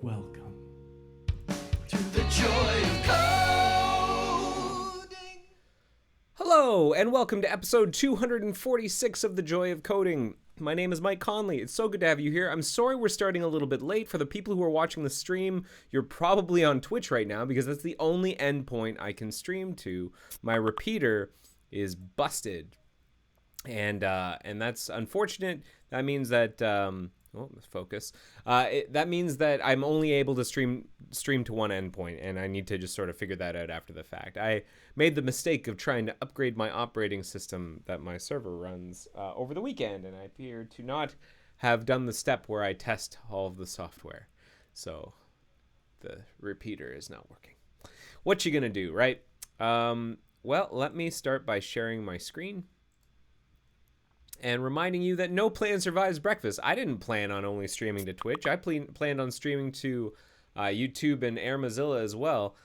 Welcome to the joy of coding. Hello, and welcome to episode 246 of The Joy of Coding. My name is Mike Conley. It's so good to have you here. I'm sorry we're starting a little bit late. For the people who are watching the stream, you're probably on Twitch right now because that's the only endpoint I can stream to. My repeater is busted, and that's unfortunate. That means that let's focus. That means that I'm only able to stream to one endpoint, and I need to just sort of figure that out after the fact. I made the mistake of trying to upgrade my operating system that my server runs over the weekend, and I appear to not have done the step where I test all of the software. So the repeater is not working. What you gonna do, right? Well, let me start by sharing my screen and reminding you that no plan survives breakfast. I didn't plan on only streaming to Twitch. I planned on streaming to YouTube and Air Mozilla as well.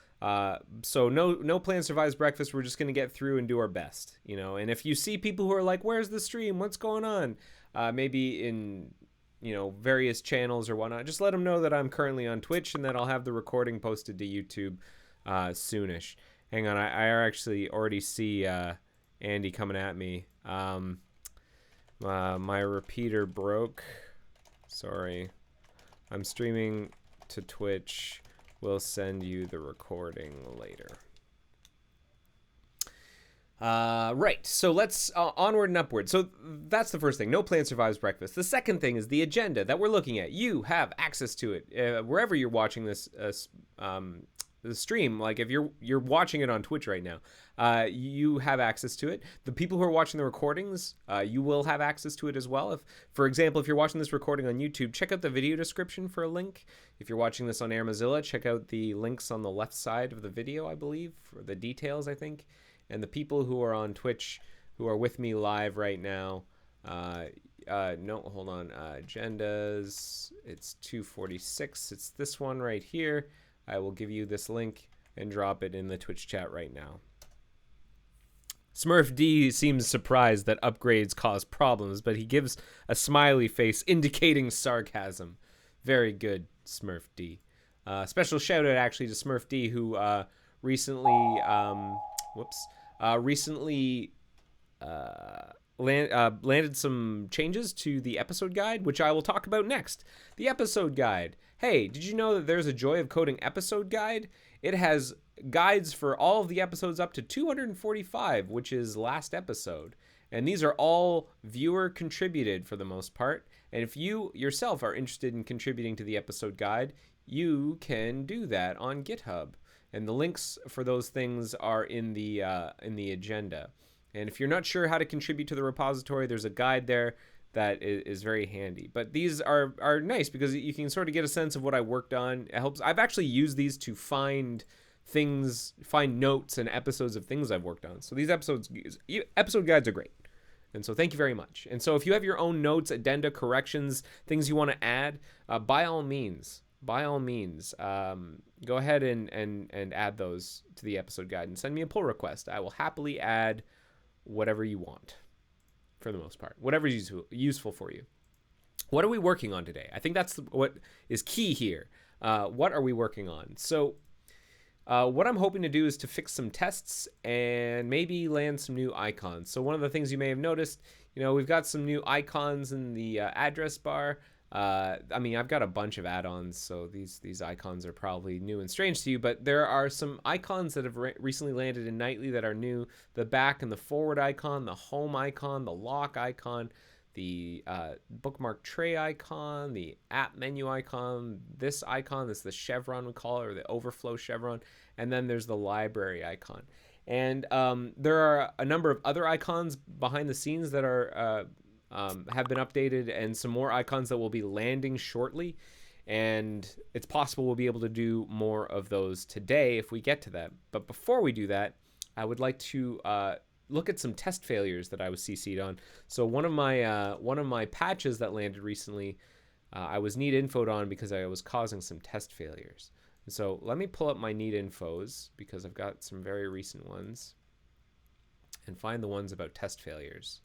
So no plan survives breakfast. We're just going to get through and do our best, you know. And if you see people who are like, "Where's the stream? What's going on?" Maybe in various channels or whatnot, just let them know that I'm currently on Twitch and that I'll have the recording posted to YouTube soonish. Hang on, I actually already see Andy coming at me. My repeater broke. Sorry. I'm streaming to Twitch. We'll send you the recording later. Right. So let's onward and upward. So that's the first thing. No plan survives breakfast. The second thing is the agenda that we're looking at. You have access to it wherever you're watching this the stream. Like if you're watching it on Twitch right now, you have access to it. The people who are watching the recordings, you will have access to it as well. If, for example, if you're watching this recording on YouTube, check out the video description for a link. If you're watching this on Air Mozilla, check out the links on the left side of the video, I believe, for the details, I think. And the people who are on Twitch, who are with me live right now, no, hold on, agendas, it's 246, it's this one right here. I will give you this link and drop it in the Twitch chat right now. Smurf D seems surprised that upgrades cause problems, but he gives a smiley face indicating sarcasm. Very good, Smurf D. Special shout out actually to Smurf D, who recently landed some changes to the episode guide, which I will talk about next. The episode guide. Hey, did you know that there's a Joy of Coding episode guide? It has guides for all of the episodes up to 245, which is last episode. And these are all viewer contributed for the most part. And if you yourself are interested in contributing to the episode guide, you can do that on GitHub. And the links for those things are in the agenda. And if you're not sure how to contribute to the repository, there's a guide there that is very handy. But these are nice because you can sort of get a sense of what I worked on. It helps. I've actually used these to find notes and episodes of things I've worked on. So these episode guides are great. And so thank you very much. And so if you have your own notes, addenda, corrections, things you want to add, by all means, go ahead and add those to the episode guide and send me a pull request. I will happily add whatever you want, for the most part, whatever is useful for you. What are we working on today? I think that's what is key here. What are we working on? So what I'm hoping to do is to fix some tests and maybe land some new icons. So one of the things you may have noticed, we've got some new icons in the address bar. I've got a bunch of add-ons, so these icons are probably new and strange to you, but there are some icons that have recently landed in Nightly that are new. The back and the forward icon, the home icon, the lock icon, the bookmark tray icon, the app menu icon, this icon, this is the chevron we call it, or the overflow chevron, and then there's the library icon. And there are a number of other icons behind the scenes that are have been updated, and some more icons that will be landing shortly. And it's possible we'll be able to do more of those today if we get to that. But before we do that, I would like to look at some test failures that I was CC'd on. So one of my patches that landed recently, I was need info'd on because I was causing some test failures. And so let me pull up my need infos because I've got some very recent ones and find the ones about test failures.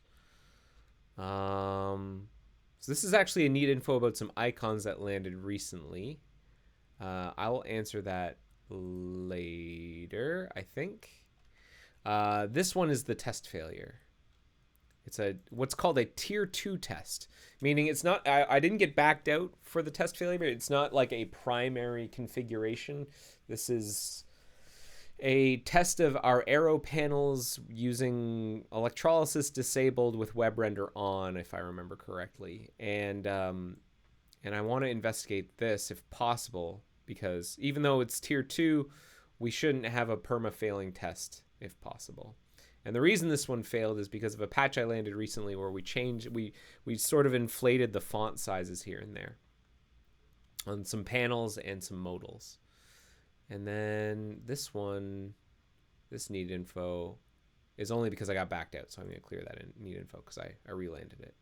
So this is actually a neat info about some icons that landed recently. I will answer that later, I think. This one is the test failure. It's what's called a tier 2 test, meaning it's not. I didn't get backed out for the test failure, but it's not like a primary configuration. This is a test of our arrow panels using electrolysis disabled with web render on, if I remember correctly. And I want to investigate this if possible, because even though it's tier 2, we shouldn't have a perma failing test if possible. And the reason this one failed is because of a patch I landed recently where we sort of inflated the font sizes here and there on some panels and some modals. And then this one, this need info is only because I got backed out. So I'm going to clear that in need info because I relanded it.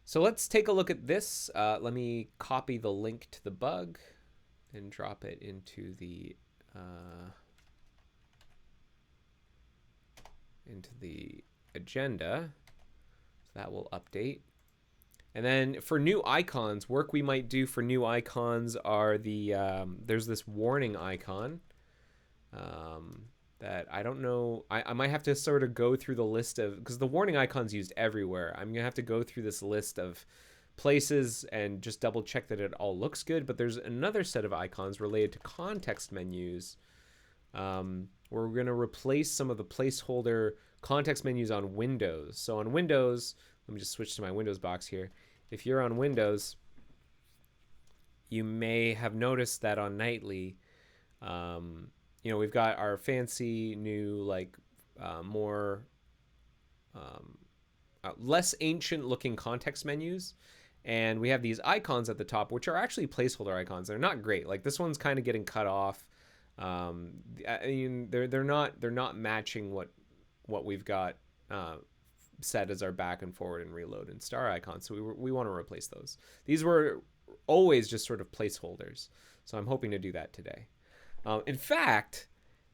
So let's take a look at this. Let me copy the link to the bug and drop it into the agenda. So that will update. And then for new icons, work we might do for new icons are there's this warning icon that I don't know. I might have to sort of go through the list of, because the warning icon's used everywhere. I'm going to have to go through this list of places and just double check that it all looks good. But there's another set of icons related to context menus where we're going to replace some of the placeholder context menus on Windows. So on Windows, let me just switch to my Windows box here. If you're on Windows, you may have noticed that on Nightly, we've got our fancy new, more less ancient looking context menus. And we have these icons at the top, which are actually placeholder icons. They're not great. Like this one's kind of getting cut off. They're not matching what we've got set as our back and forward and reload and star icons. So we want to replace those. These were always just sort of placeholders. So I'm hoping to do that today. In fact,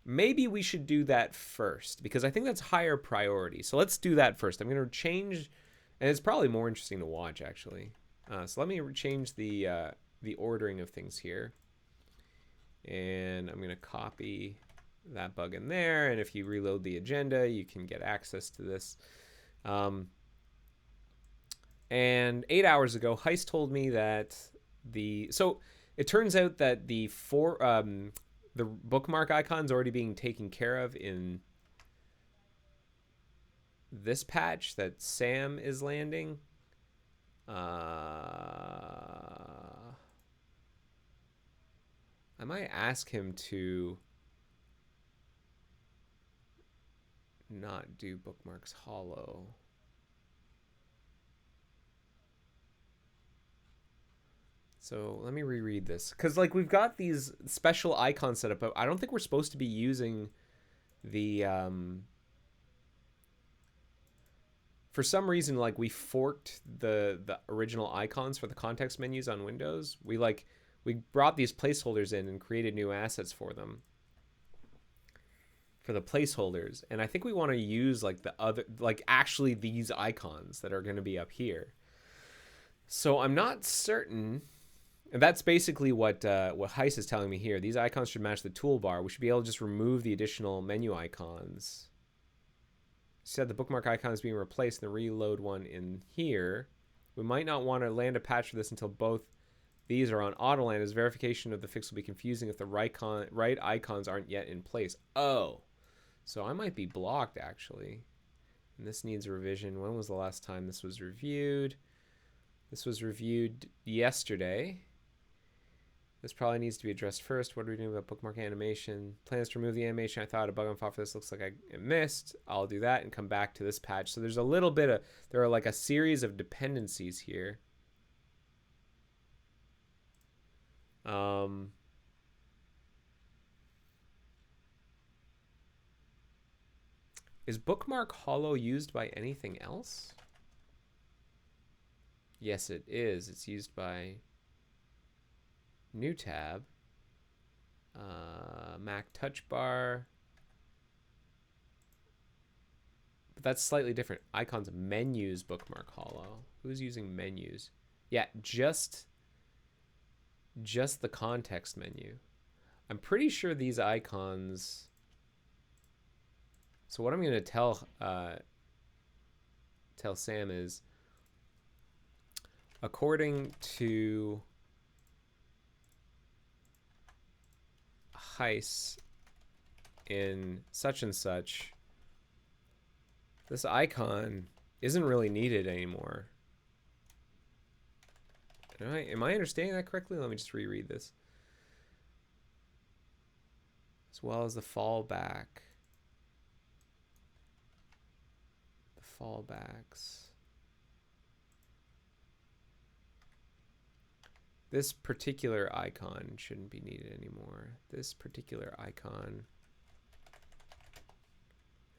maybe we should do that first because I think that's higher priority. So let's do that first. I'm going to change, and it's probably more interesting to watch actually. So let me change the ordering of things here. And I'm going to copy that bug in there. And if you reload the agenda, you can get access to this. And 8 hours ago, Heist told me that so it turns out that the bookmark icon's already being taken care of in this patch that Sam is landing. I might ask him to not do bookmarks hollow. So let me reread this. Because we've got these special icons set up, but I don't think we're supposed to be using the... for some reason, we forked the original icons for the context menus on Windows. We brought these placeholders in and created new assets for them. For the placeholders. And I think we want to use the other, actually these icons that are going to be up here. So I'm not certain. And that's basically what Heist is telling me here. These icons should match the toolbar. We should be able to just remove the additional menu icons. Said the bookmark icon is being replaced and the reload one in here. We might not want to land a patch for this until both these are on autoland, as verification of the fix will be confusing if the right icons aren't yet in place. Oh, so I might be blocked actually. And this needs a revision. When was the last time this was reviewed? This was reviewed yesterday. This probably needs to be addressed first. What are we doing about bookmark animation? Plans to remove the animation. I thought a bug on file for this. Looks like I missed. I'll do that and come back to this patch. So there's a little bit of, there are a series of dependencies here. Is bookmark hollow used by anything else? Yes, it is. It's used by new tab, Mac touch bar, But that's slightly different. Icons, menus, bookmark hollow. Who's using menus? Yeah, just the context menu. I'm pretty sure these icons. So what I'm going to tell Sam is, according to Heiss in such and such, this icon isn't really needed anymore. Am I understanding that correctly? Let me just reread this. As well as the fallback. The fallbacks. This particular icon shouldn't be needed anymore. This particular icon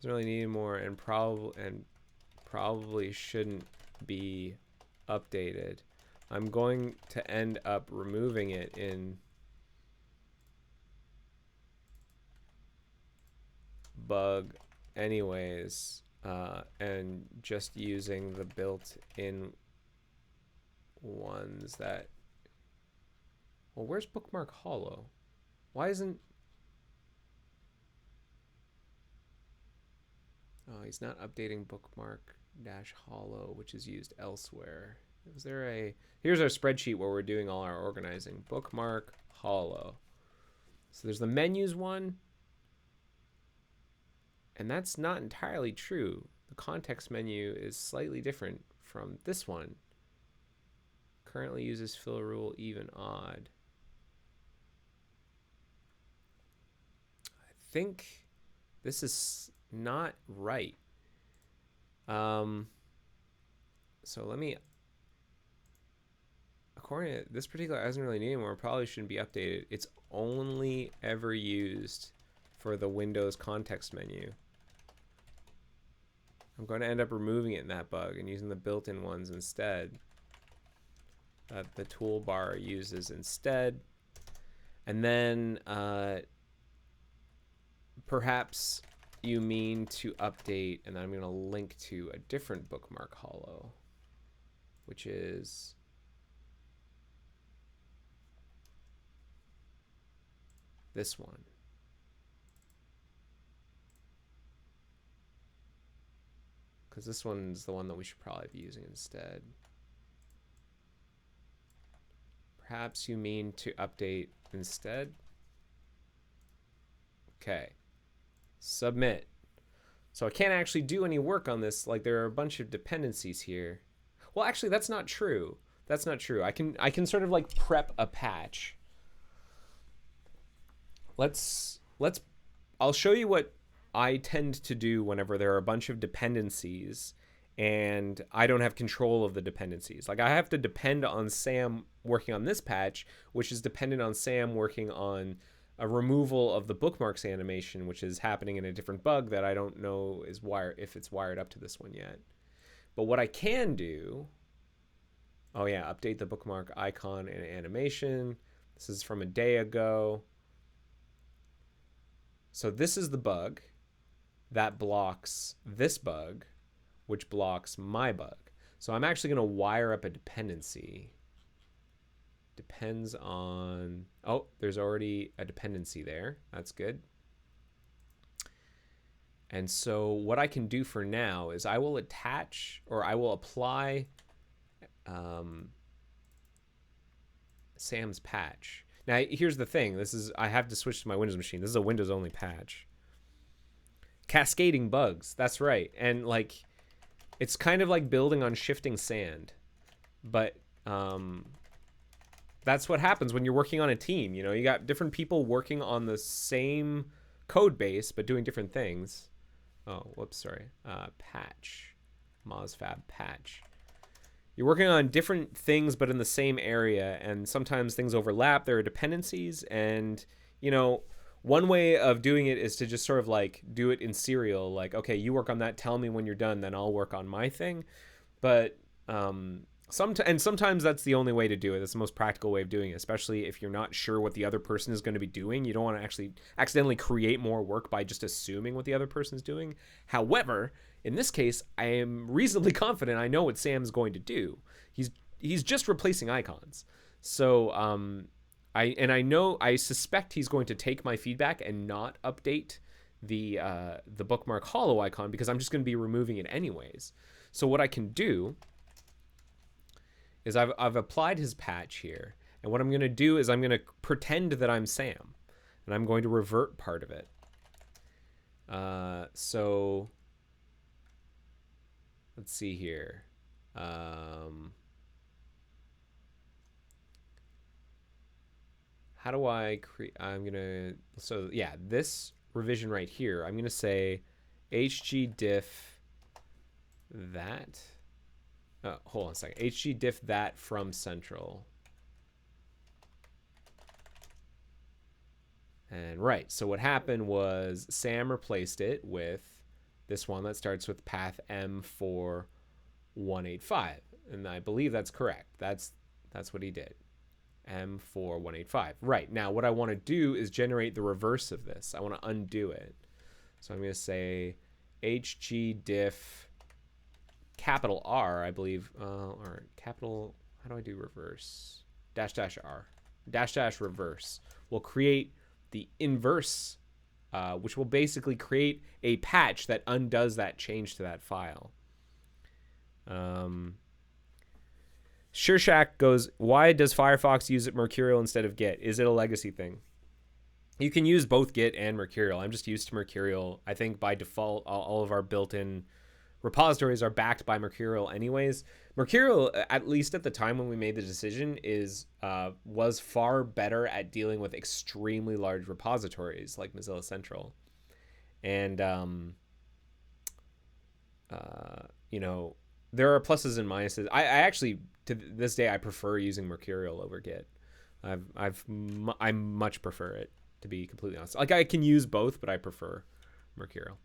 doesn't really need anymore, and probably shouldn't be updated. I'm going to end up removing it in bug anyways, and just using the built-in ones that. Well, where's bookmark hollow? Why isn't... Oh, he's not updating bookmark dash hollow, which is used elsewhere. Is there a... Here's our spreadsheet where we're doing all our organizing. Bookmark hollow. So there's the menus one. And that's not entirely true. The context menu is slightly different from this one. Currently uses fill rule even odd. I think this is not right. So let me, according to this particular doesn't really need anymore, probably shouldn't be updated. It's only ever used for the Windows context menu. I'm going to end up removing it in that bug and using the built-in ones instead that the toolbar uses instead. And then perhaps you mean to update, and then I'm going to link to a different bookmark hollow, which is this one. Because this one's the one that we should probably be using instead. Perhaps you mean to update instead? Okay. Submit. So I can't actually do any work on this. Like, there are a bunch of dependencies here. Well, actually, that's not true. That's not true. I can sort of like prep a patch. I'll show you what I tend to do whenever there are a bunch of dependencies and I don't have control of the dependencies. Like, I have to depend on Sam working on this patch, which is dependent on Sam working on a removal of the bookmarks animation, which is happening in a different bug that I don't know is if it's wired up to this one yet. But what I can do, oh yeah, update the bookmark icon and animation. This is from a day ago. So this is the bug that blocks this bug, which blocks my bug. So I'm actually going to wire up a dependency. Depends on... Oh, there's already a dependency there. That's good. And so what I can do for now is I will attach, or I will apply Sam's patch. Now, here's the thing. I have to switch to my Windows machine. This is a Windows only patch. Cascading bugs. That's right. And like, it's kind of like building on shifting sand. But that's what happens when you're working on a team. You know, you got different people working on the same code base, but doing different things. Oh, whoops, sorry. Patch. Mozfab patch. You're working on different things, but in the same area, and sometimes things overlap. There are dependencies, and, you know, one way of doing it is to just sort of like do it in serial. Like, okay, you work on that, tell me when you're done, then I'll work on my thing. But sometimes that's the only way to do it. That's the most practical way of doing it, especially if you're not sure what the other person is going to be doing. You don't want to actually accidentally create more work by just assuming what the other person's doing. However, In this case, I am reasonably confident I know what Sam's going to do. He's just replacing icons. So I suspect he's going to take my feedback and not update the bookmark hollow icon, because I'm just going to be removing it anyways. So what I can do is I've applied his patch here, and what I'm going to do is I'm going to pretend that I'm Sam, and I'm going to revert part of it. So let's see here. How do I create? I'm gonna, so yeah, this revision right here, I'm gonna say hgdiff that. Hold on a second. hgdiff that from central. And right, so what happened was Sam replaced it with this one that starts with path M4185, and I believe that's correct. That's what he did. M4185. Right, now what I want to do is generate the reverse of this. I want to undo it. So I'm going to say hgdiff capital R, I believe, or capital, how do I do reverse? --R. -- reverse will create the inverse, which will basically create a patch that undoes that change to that file. SureShack goes, why does Firefox use it Mercurial instead of Git? Is it a legacy thing? You can use both Git and Mercurial. I'm just used to Mercurial. I think by default, all of our built-in repositories are backed by Mercurial anyways. Mercurial, at least at the time when we made the decision, was far better at dealing with extremely large repositories like Mozilla Central. And, there are pluses and minuses. I actually, to this day, I prefer using Mercurial over Git. I much prefer it, to be completely honest. Like, I can use both, but I prefer Mercurial.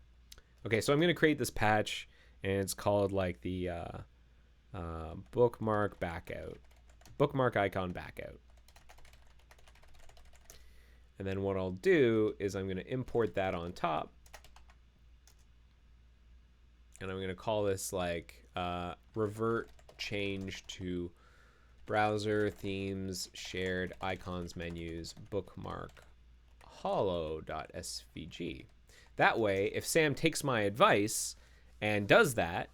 Okay, so I'm going to create this patch, and it's called like the bookmark backout, bookmark icon backout. And then what I'll do is I'm going to import that on top, and I'm going to call this like revert change to browser themes shared icons menus bookmark hollow.svg. That way, if Sam takes my advice and does that,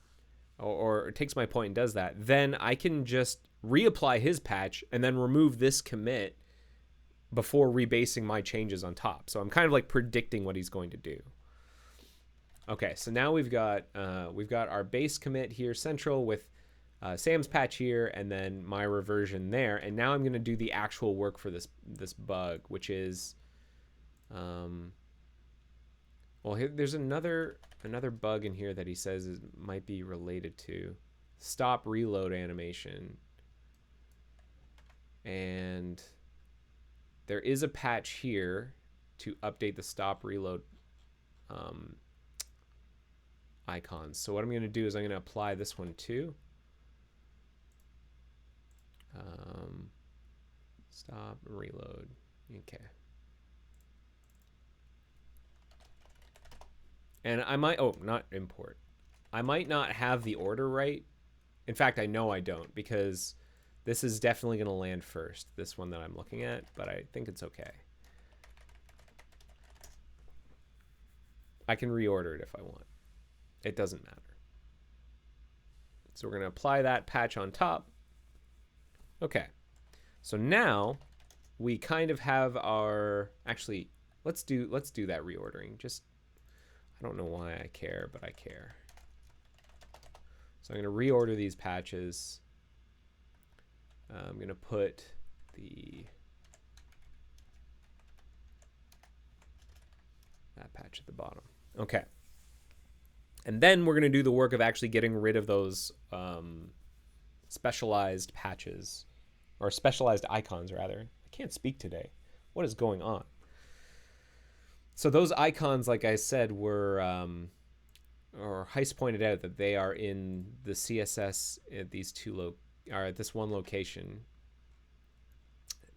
or takes my point and does that, then I can just reapply his patch and then remove this commit before rebasing my changes on top. So I'm kind of like predicting what he's going to do. Okay, so now we've got our base commit here central with Sam's patch here, and then my reversion there. And now I'm going to do the actual work for this bug, which is, there's another bug in here that he says might be related to stop reload animation, and there is a patch here to update the stop reload icons. So what I'm going to do is I'm going to apply this one too. Stop reload. Okay. And I might, not import. I might not have the order right. In fact, I know I don't, because this is definitely going to land first, this one that I'm looking at, but I think it's okay. I can reorder it if I want. It doesn't matter. So we're going to apply that patch on top. Okay. So now we kind of have our, actually, let's do that reordering. Just, I don't know why I care, but I care. So I'm going to reorder these patches. I'm going to put that patch at the bottom. Okay. And then we're going to do the work of actually getting rid of those specialized patches, or specialized icons, rather. I can't speak today. What is going on? So those icons, like I said, were, or Heist pointed out that they are in the CSS at these at this one location.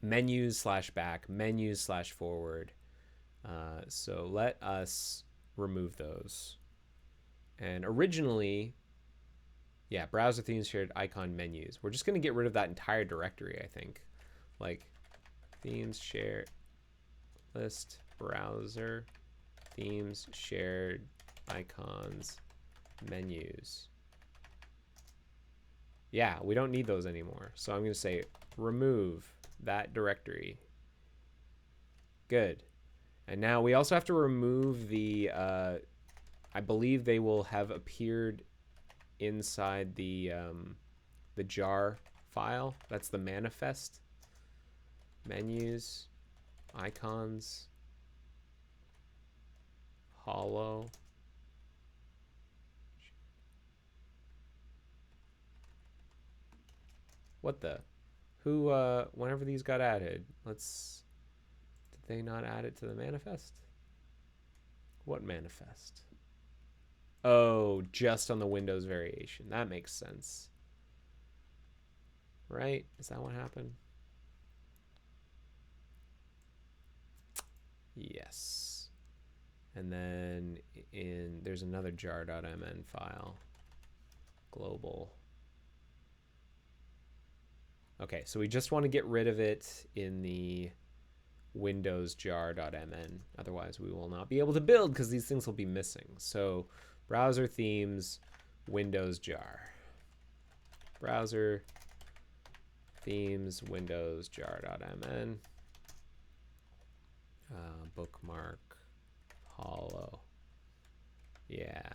Menus/back, menus/forward. So let us remove those. And originally, yeah, browser themes shared icon menus. We're just going to get rid of that entire directory, I think. Like themes share list browser themes shared icons menus. Yeah, we don't need those anymore. So I'm going to say remove that directory. Good. And now we also have to remove the, I believe they will have appeared inside the jar file. That's the manifest. Menus, icons, hollow. What the? Who, whenever these got added, did they not add it to the manifest? What manifest? Oh, just on the Windows variation. That makes sense. Right? Is that what happened? Yes. And then there's another jar.mn file. Global. Okay, so we just want to get rid of it in the Windows jar.mn. Otherwise, we will not be able to build because these things will be missing. So browser themes, Windows jar. Browser themes, Windows jar.mn. Bookmark, hollow. Yeah,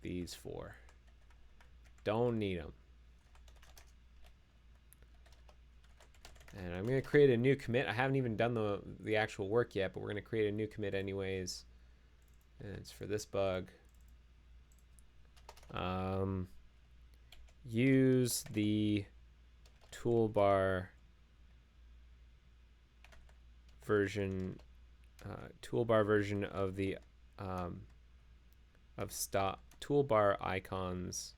these four. Don't need them. And I'm going to create a new commit. I haven't even done the actual work yet, but we're going to create a new commit anyways. And it's for this bug. Use the toolbar version of the stop toolbar icons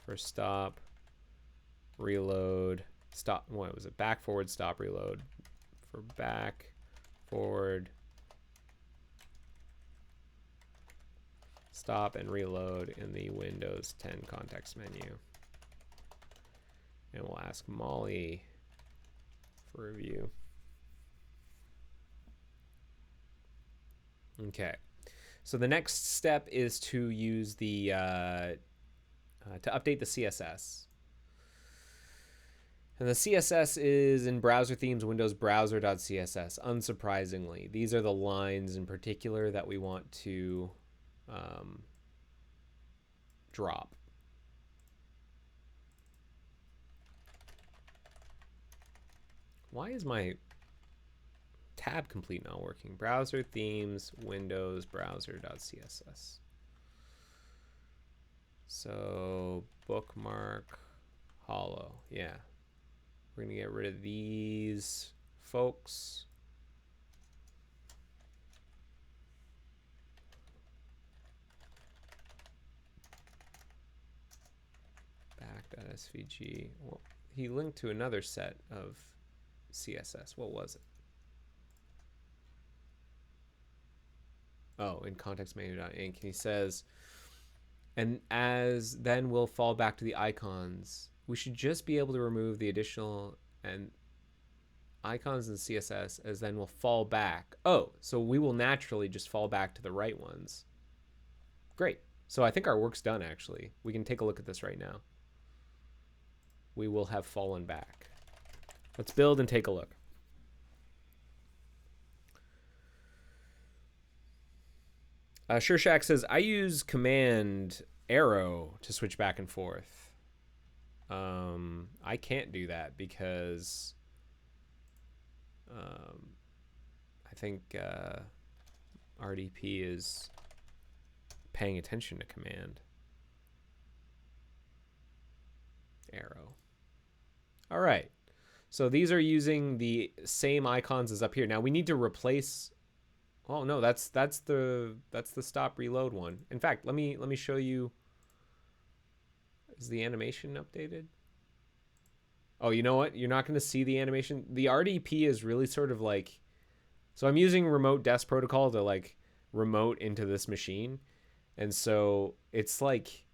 for stop, reload, stop. What was it? Back, forward, stop, reload. For back, forward, stop, and reload in the Windows 10 context menu. And we'll ask Molly for review. Okay, so the next step is to use the to update the CSS. And the CSS is in browser themes, Windows browser.css. Unsurprisingly, these are the lines in particular that we want to drop. Why is my tab complete not working? Browser themes, Windows browser.css. So bookmark, hollow. Yeah. We're going to get rid of these folks. Back.svg. Well, he linked to another set of CSS. What was it? Oh, in context menu.inc. He says, and as then we'll fall back to the icons. We should just be able to remove the additional and icons in CSS, as then we'll fall back. Oh, so we will naturally just fall back to the right ones. Great. So I think our work's done, actually. We can take a look at this right now. We will have fallen back. Let's build and take a look. SureShack says, I use command arrow to switch back and forth. I can't do that because I think RDP is paying attention to command arrow. All right. So these are using the same icons as up here. Now we need to replace. Oh no, that's the stop reload one. In fact, let me show you. Is the animation updated? Oh, you know what? You're not going to see the animation. The RDP is really sort of like, so I'm using remote desk protocol to like remote into this machine. And so it's like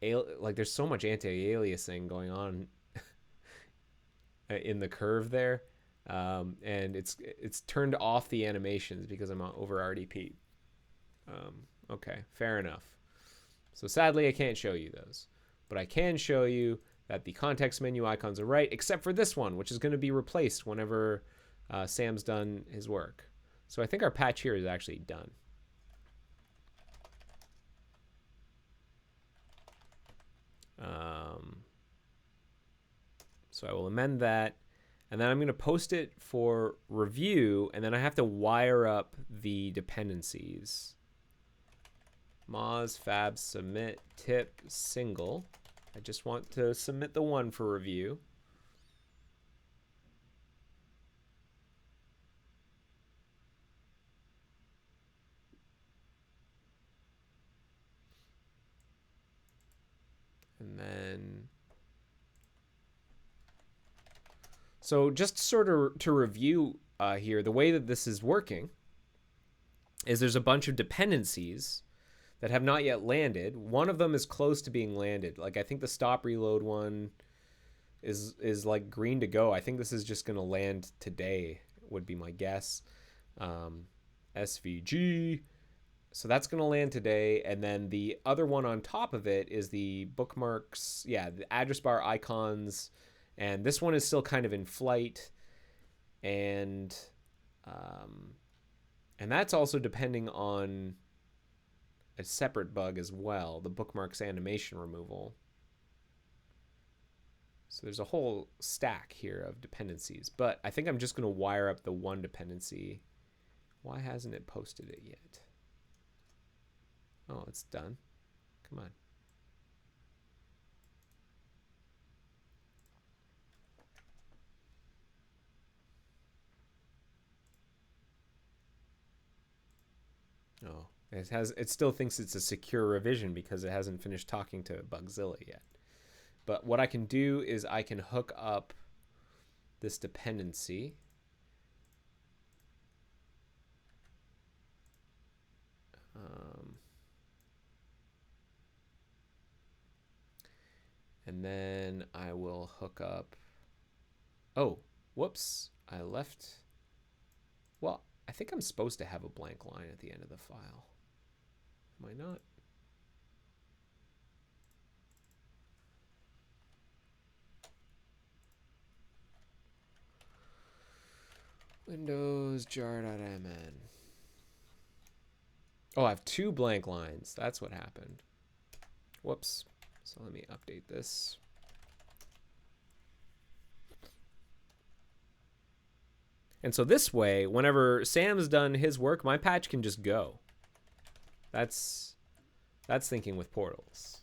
there's so much anti-aliasing going on in the curve there, and it's turned off the animations because I'm over RDP. Okay, fair enough. So sadly, I can't show you those, but I can show you that the context menu icons are right, except for this one, which is going to be replaced whenever Sam's done his work. So I think our patch here is actually done. So I will amend that, and then I'm going to post it for review, and then I have to wire up the dependencies. Moz, fab, submit, tip, single. I just want to submit the one for review. And then, so just sort of to review here, the way that this is working is there's a bunch of dependencies that have not yet landed. One of them is close to being landed. Like I think the stop reload one is like green to go. I think this is just going to land today would be my guess. SVG. So that's going to land today. And then the other one on top of it is the bookmarks. Yeah, the address bar icons. And this one is still kind of in flight. And that's also depending on a separate bug as well, the bookmarks animation removal. So there's a whole stack here of dependencies, but I think I'm just going to wire up the one dependency. Why hasn't it posted it yet? Oh, it's done. Come on. Oh, it still thinks it's a secure revision because it hasn't finished talking to Bugzilla yet. But what I can do is I can hook up this dependency. And then I will hook up. Oh, whoops. I left. Well, I think I'm supposed to have a blank line at the end of the file. Am I not? Windows jar.mn. Oh, I have two blank lines. That's what happened. Whoops. So let me update this. And so this way, whenever Sam's done his work, my patch can just go. That's thinking with portals.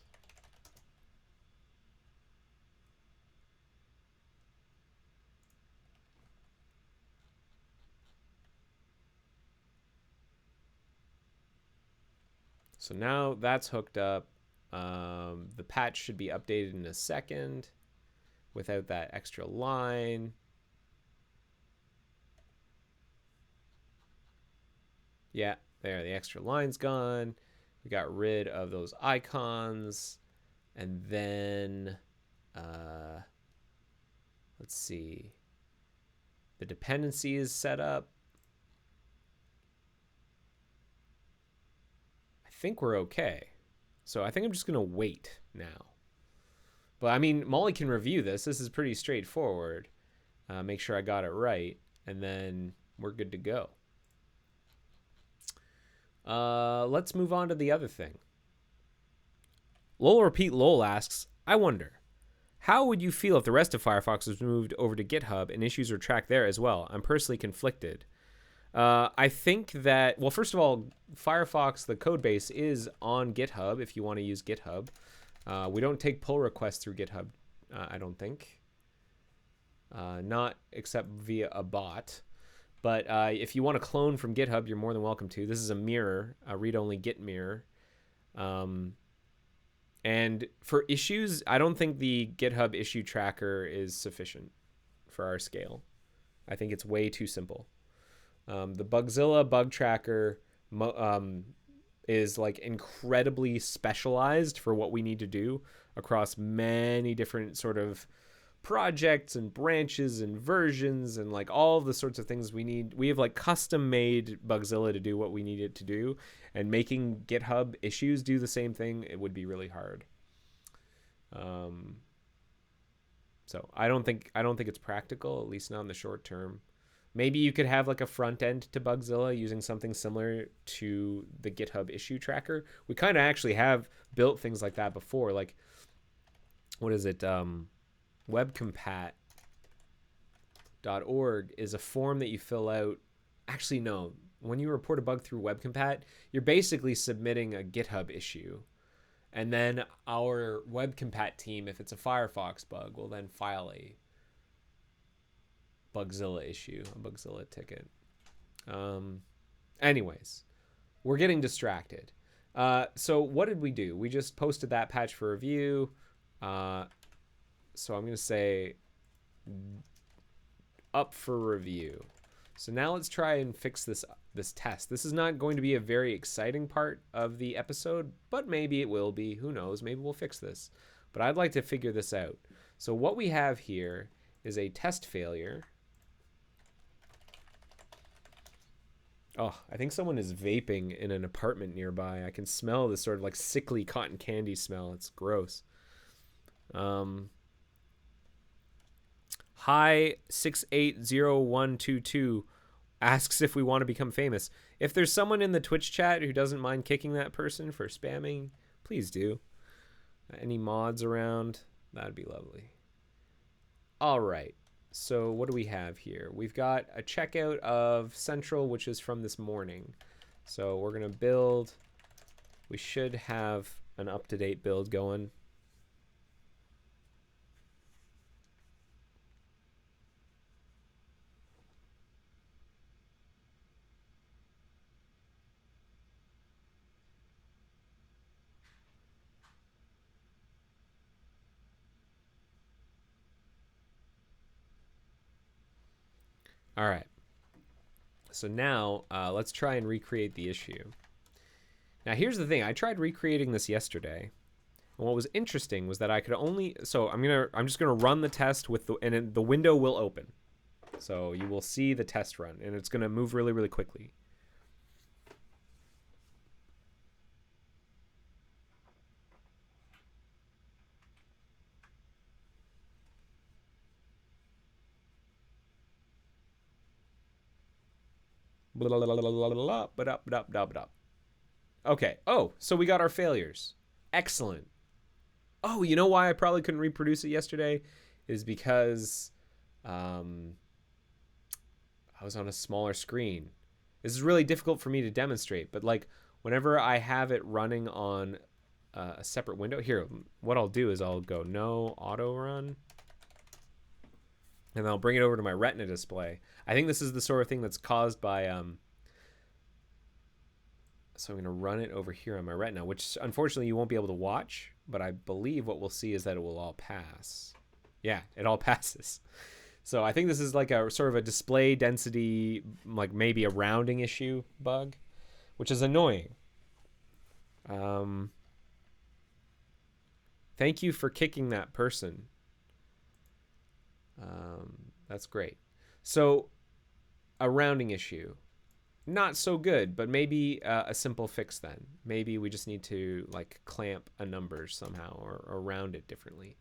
So now that's hooked up. The patch should be updated in a second without that extra line. Yeah, there, the extra line's gone. We got rid of those icons. And then, let's see. The dependency is set up. I think we're okay. So I think I'm just going to wait now. But I mean, Molly can review this. This is pretty straightforward. Make sure I got it right. And then we're good to go. Let's move on to the other thing. Lol Repeat Lol asks, I wonder, how would you feel if the rest of Firefox was moved over to GitHub and issues are tracked there as well? I'm personally conflicted. I think that, well, first of all, Firefox, the code base, is on GitHub if you want to use GitHub. We don't take pull requests through GitHub, I don't think. Not except via a bot. But if you want to clone from GitHub, you're more than welcome to. This is a mirror, a read-only Git mirror. And for issues, I don't think the GitHub issue tracker is sufficient for our scale. I think it's way too simple. The Bugzilla bug tracker is like incredibly specialized for what we need to do across many different sort of projects and branches and versions and like all the sorts of things we need. We have like custom made Bugzilla to do what we need it to do, and making GitHub issues do the same thing, it would be really hard. So I don't think it's practical, at least not in the short term. Maybe you could have like a front end to Bugzilla using something similar to the GitHub issue tracker. We kind of actually have built things like that before. Like, what is it? Webcompat.org is a form that you fill out. Actually, no. When you report a bug through Webcompat, you're basically submitting a GitHub issue. And then our Webcompat team, if it's a Firefox bug, will then file a Bugzilla issue, a Bugzilla ticket. Anyways, we're getting distracted. So what did we do? We just posted that patch for review. So I'm going to say up for review. So now let's try and fix this test. This is not going to be a very exciting part of the episode, but maybe it will be. Who knows? Maybe we'll fix this. But I'd like to figure this out. So what we have here is a test failure. Oh, I think someone is vaping in an apartment nearby. I can smell this sort of like sickly cotton candy smell. It's gross. Hi 680122 asks if we want to become famous. If there's someone in the Twitch chat who doesn't mind kicking that person for spamming, please do. Any mods around? That'd be lovely. All right. So what do we have here? We've got a checkout of Central, which is from this morning. So we're going to build. We should have an up-to-date build going. All right. So now let's try and recreate the issue. Now here's the thing. I tried recreating this yesterday, and what was interesting was that I could only. So I'm just gonna run the test with and the window will open, so you will see the test run, and it's gonna move really, really quickly. Okay. Oh, so we got our failures. Excellent. Oh, you know why I probably couldn't reproduce it yesterday? Is because I was on a smaller screen. This is really difficult for me to demonstrate, but like whenever I have it running on a separate window, here, what I'll do is I'll go no auto run, and I'll bring it over to my Retina display. I think this is the sort of thing that's caused by so I'm going to run it over here on my Retina, which unfortunately you won't be able to watch, but I believe what we'll see is that it will all pass. Yeah, it all passes. So I think this is like a sort of a display density, like maybe a rounding issue bug, which is annoying. Thank you for kicking that person. That's great. So a rounding issue. Not so good, but maybe a simple fix then. Maybe we just need to like clamp a number somehow or round it differently.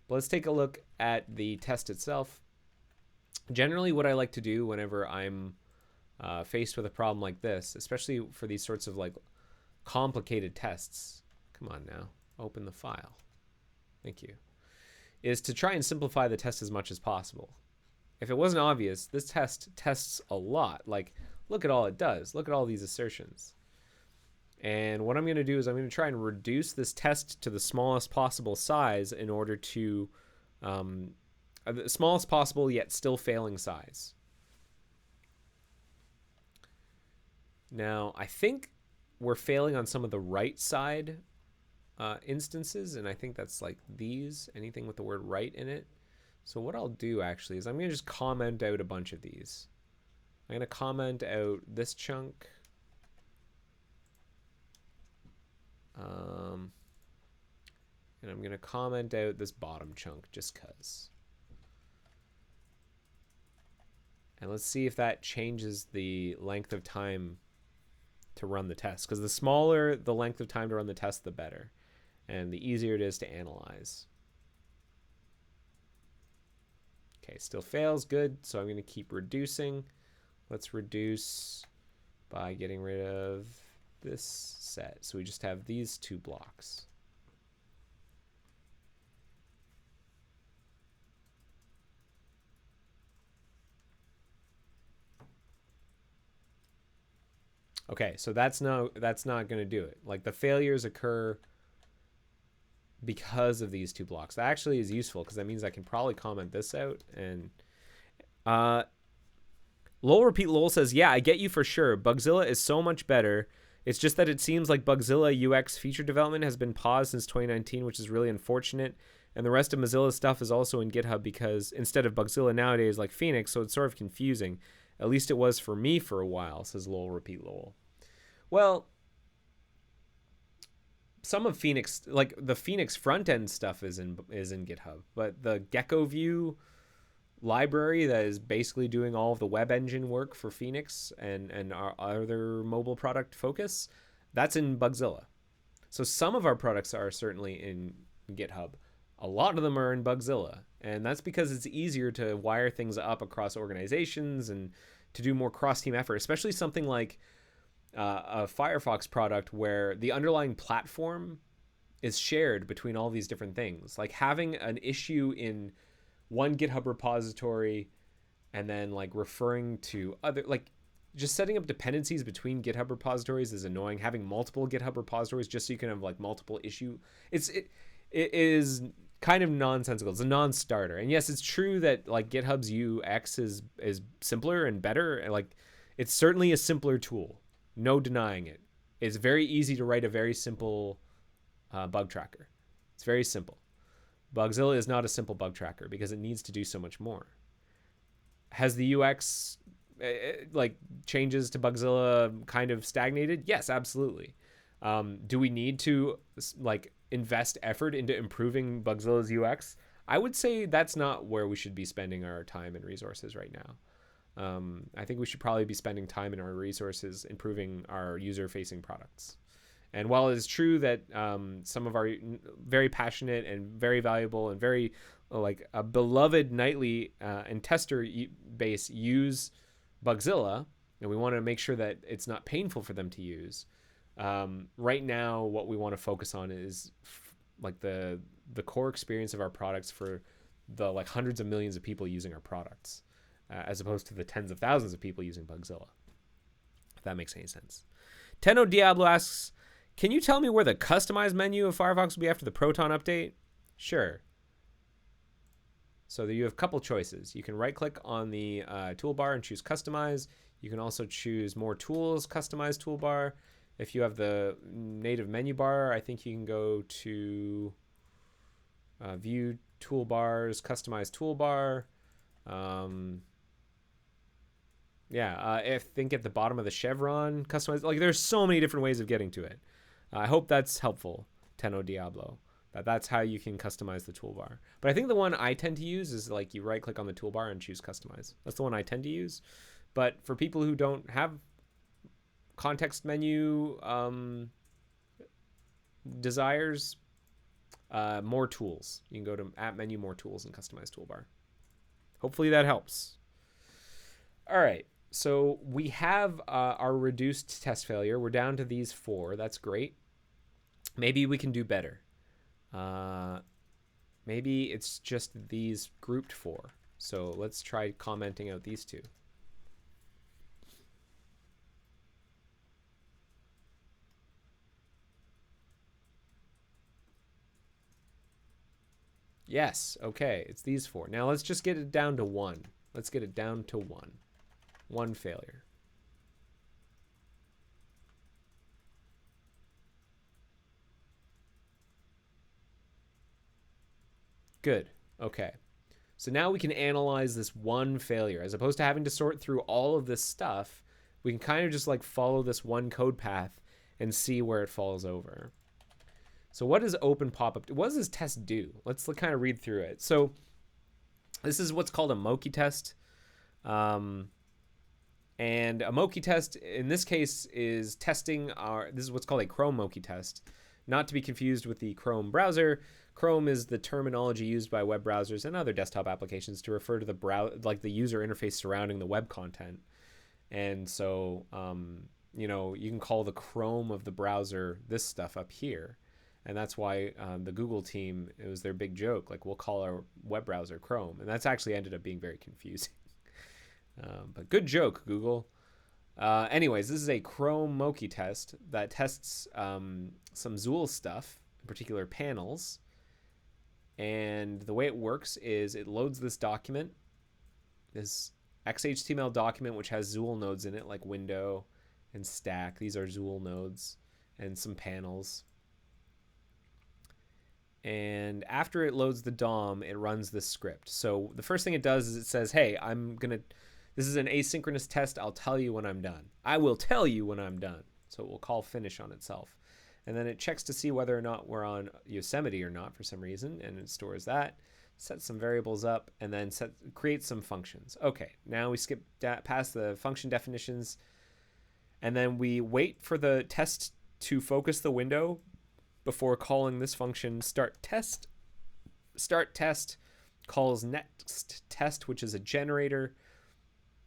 But let's take a look at the test itself. Generally what I like to do whenever I'm faced with a problem like this, especially for these sorts of like complicated tests, come on now, open the file. Thank you. Is to try and simplify the test as much as possible. If it wasn't obvious, this test tests a lot. Like, look at all it does. Look at all these assertions. And what I'm going to do is I'm going to try and reduce this test to the smallest possible size in order to, the smallest possible yet still failing size. Now, I think we're failing on some of the right side instances, and I think that's like these, anything with the word right in it. So what I'll do actually is I'm going to just comment out a bunch of these. I'm going to comment out this chunk. And I'm going to comment out this bottom chunk just because. And let's see if that changes the length of time to run the test. Because the smaller the length of time to run the test, the better. And the easier it is to analyze. Okay, still fails. Good. So I'm going to keep reducing. Let's reduce by getting rid of this set. So we just have these two blocks. Okay, so that's not going to do it. Like the failures occur because of these two blocks. That actually is useful because that means I can probably comment this out. And Lol Repeat Lol says, yeah, I get you for sure. Bugzilla is so much better. It's just that it seems like Bugzilla UX feature development has been paused since 2019, which is really unfortunate. And the rest of Mozilla's stuff is also in GitHub because instead of Bugzilla nowadays like Phoenix, so it's sort of confusing. At least it was for me for a while, says Lol Repeat Lol. Well, some of Phoenix, like the Phoenix front end stuff is in GitHub, but the Gecko View library that is basically doing all of the web engine work for Phoenix and our other mobile product focus, that's in Bugzilla. So some of our products are certainly in GitHub. A lot of them are in Bugzilla, and that's because it's easier to wire things up across organizations and to do more cross-team effort, especially something like a Firefox product where the underlying platform is shared between all these different things. Like having an issue in one GitHub repository and then like referring to other, like just setting up dependencies between GitHub repositories is annoying. Having multiple GitHub repositories just so you can have like multiple issue, it is kind of nonsensical. It's a non-starter. And yes, it's true that like GitHub's UX is simpler and better. And like it's certainly a simpler tool. No denying it. It's very easy to write a very simple bug tracker. It's very simple. Bugzilla is not a simple bug tracker because it needs to do so much more. Has the UX like changes to Bugzilla kind of stagnated? Yes, absolutely. Do we need to like invest effort into improving Bugzilla's UX? I would say that's not where we should be spending our time and resources right now. I think we should probably be spending time and our resources improving our user-facing products. And while it is true that some of our very passionate and very valuable and very like a beloved nightly and tester base use Bugzilla, and we want to make sure that it's not painful for them to use, right now what we want to focus on is like the core experience of our products for the like hundreds of millions of people using our products. As opposed to the tens of thousands of people using Bugzilla. If that makes any sense. Tenno Diablo asks, can you tell me where the customized menu of Firefox will be after the Proton update? Sure. So you have a couple choices. You can right-click on the toolbar and choose Customize. You can also choose More Tools, Customize Toolbar. If you have the native menu bar, I think you can go to View Toolbars, Customize Toolbar. I think at the bottom of the chevron, customize, like there's so many different ways of getting to it. I hope that's helpful, Tenno Diablo. That's how you can customize the toolbar. But I think the one I tend to use is like you right click on the toolbar and choose customize. That's the one I tend to use. But for people who don't have context menu desires, more tools. You can go to app menu, more tools, and customize toolbar. Hopefully that helps. All right. So we have our reduced test failure. We're down to these 4. That's great. Maybe we can do better. Maybe it's just these grouped 4. So let's try commenting out these 2. Yes. Okay. It's these 4. Now let's just get it down to 1. Let's get it down to 1. 1 failure. Good. Okay. So now we can analyze this one failure. As opposed to having to sort through all of this stuff, we can kind of just like follow this one code path and see where it falls over. So what does open pop-up do? What does this test do? Let's kind of read through it. So this is what's called a Moki test. And a Moki test in this case is testing this is what's called a Chrome Moki test, not to be confused with the Chrome browser. Chrome is the terminology used by web browsers and other desktop applications to refer to the user interface surrounding the web content. And so, you can call the Chrome of the browser this stuff up here. And that's why the Google team, it was their big joke, like, we'll call our web browser Chrome. And that's actually ended up being very confusing. But good joke, Google. Anyways, this is a Chrome Moki test that tests some Zool stuff, in particular panels. And the way it works is it loads this document, this XHTML document, which has Zool nodes in it, like window and stack. These are Zool nodes and some panels. And after it loads the DOM, it runs this script. So the first thing it does is it says, hey, this is an asynchronous test. I'll tell you when I'm done. I will tell you when I'm done. So it will call finish on itself. And then it checks to see whether or not we're on Yosemite or not for some reason. And it stores that, sets some variables up, and then creates some functions. Okay, now we skip past the function definitions. And then we wait for the test to focus the window before calling this function start test. Start test calls next test, which is a generator,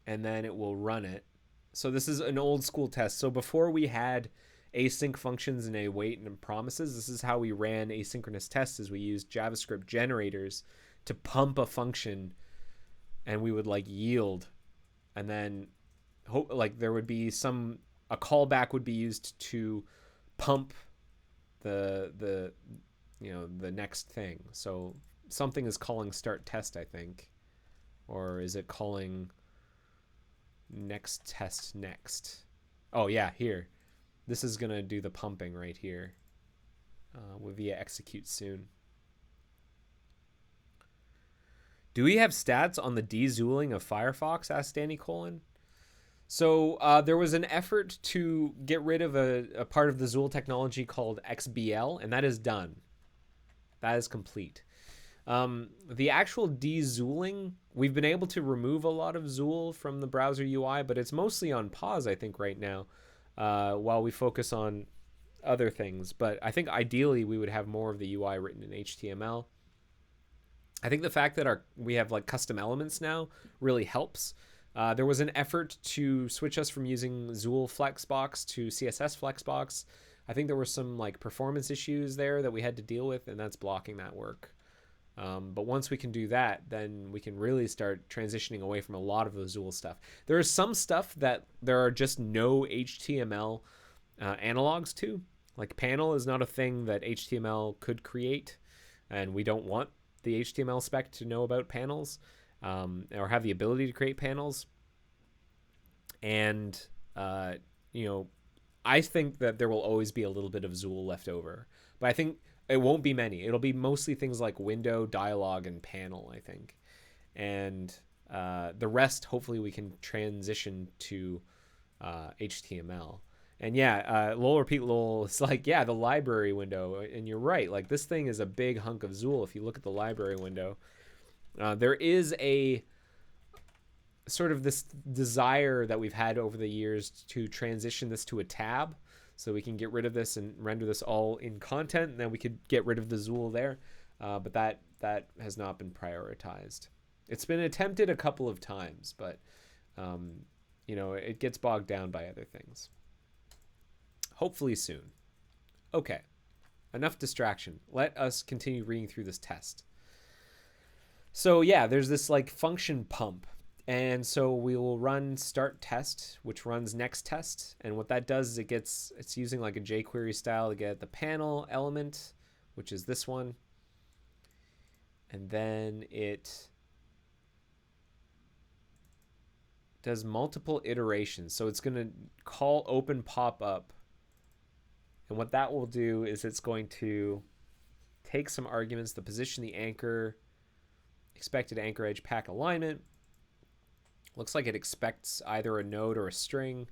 and then it will run it. So this is an old school test. So before we had async functions and await and promises, this is how we ran asynchronous tests, is we used JavaScript generators to pump a function, and we would yield, and then there would be a callback would be used to pump the next thing. So something is calling start test, I think, or is it calling next test next? Oh yeah, here. This is going to do the pumping right here via execute soon. Do we have stats on the de-zooling of Firefox? Asked Danny Colon. So there was an effort to get rid of a part of the Zool technology called XBL, and that is done. That is complete. The actual de-zooling, we've been able to remove a lot of Zool from the browser UI, but it's mostly on pause, I think, right now, while we focus on other things. But I think ideally we would have more of the UI written in HTML. I think the fact that we have custom elements now really helps. There was an effort to switch us from using Zool Flexbox to CSS Flexbox. I think there were some performance issues there that we had to deal with, and that's blocking that work. But once we can do that, then we can really start transitioning away from a lot of the Zool stuff. There is some stuff that there are just no HTML analogs to. Like panel is not a thing that HTML could create, and we don't want the HTML spec to know about panels or have the ability to create panels. And, I think that there will always be a little bit of Zool left over. But I think it won't be many. It'll be mostly things like window, dialogue, and panel, I think. And the rest, hopefully, we can transition to HTML. And yeah, Lowell Repeat Lowell, it's the library window. And you're right. This thing is a big hunk of Zool. If you look at the library window, there is a sort of this desire that we've had over the years to transition this to a tab, so we can get rid of this and render this all in content, and then we could get rid of the Zool there. But that has not been prioritized. It's been attempted a couple of times, but it gets bogged down by other things. Hopefully soon. Okay, enough distraction. Let us continue reading through this test. So yeah, there's this function pump. And so we will run start test, which runs next test. And what that does is it's using a jQuery style to get the panel element, which is this one. And then it does multiple iterations. So it's going to call open pop-up. And what that will do is it's going to take some arguments, the position, the anchor, expected anchor edge pack alignment. Looks like it expects either a node or a string.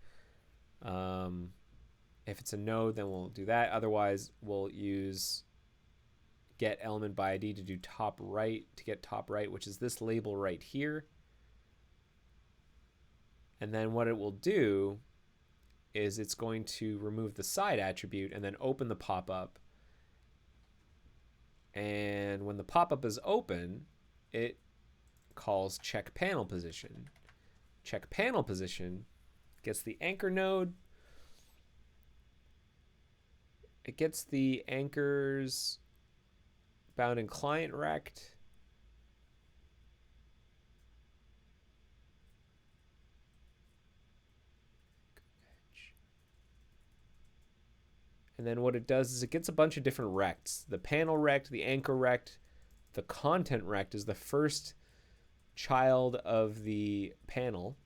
If it's a no, then we'll do that. Otherwise, we'll use get element by ID to do top right, to get top right, which is this label right here. And then what it will do is it's going to remove the side attribute and then open the pop-up. And when the pop-up is open, it calls check panel position. Check panel position gets the anchor node. It gets the anchors bound in client rect. And then what it does is it gets a bunch of different rects. The panel rect, the anchor rect, the content rect is the first child of the panel.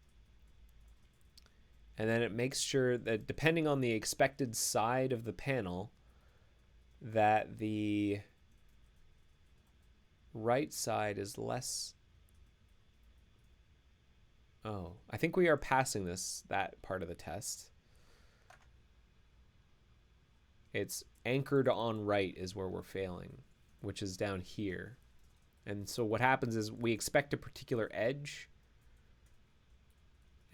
And then it makes sure that depending on the expected side of the panel, that the right side is less. Oh, I think we are passing that part of the test. It's anchored on right is where we're failing, which is down here. And so what happens is we expect a particular edge.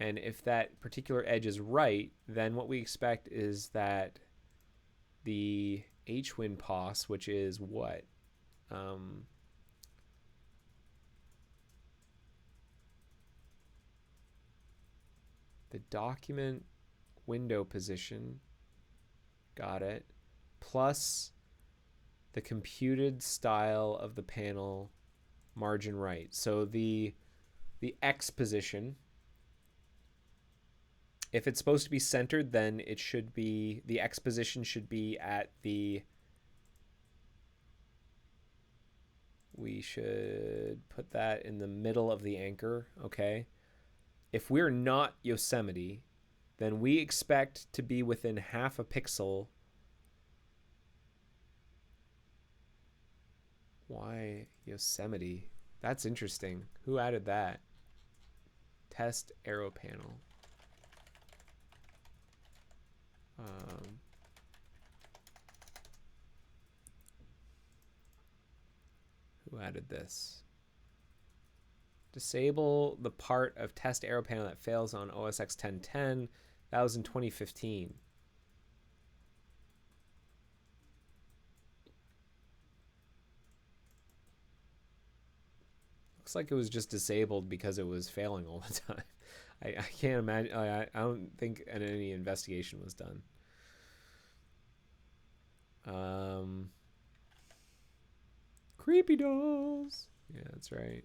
And if that particular edge is right, then what we expect is that the H-Win pos, which is what? The document window position, got it, plus the computed style of the panel margin right. So the X position, if it's supposed to be centered, then it should be, the X position should be at the, we should put that in the middle of the anchor, okay? If we're not Yosemite, then we expect to be within half a pixel. Why Yosemite? That's interesting. Who added that? Test arrow panel. Who added this? Disable the part of test arrow panel that fails on OS X 1010. That was in 2015. Looks like it was just disabled because it was failing all the time. I can't imagine. I don't think any investigation was done. Creepy dolls. Yeah, that's right.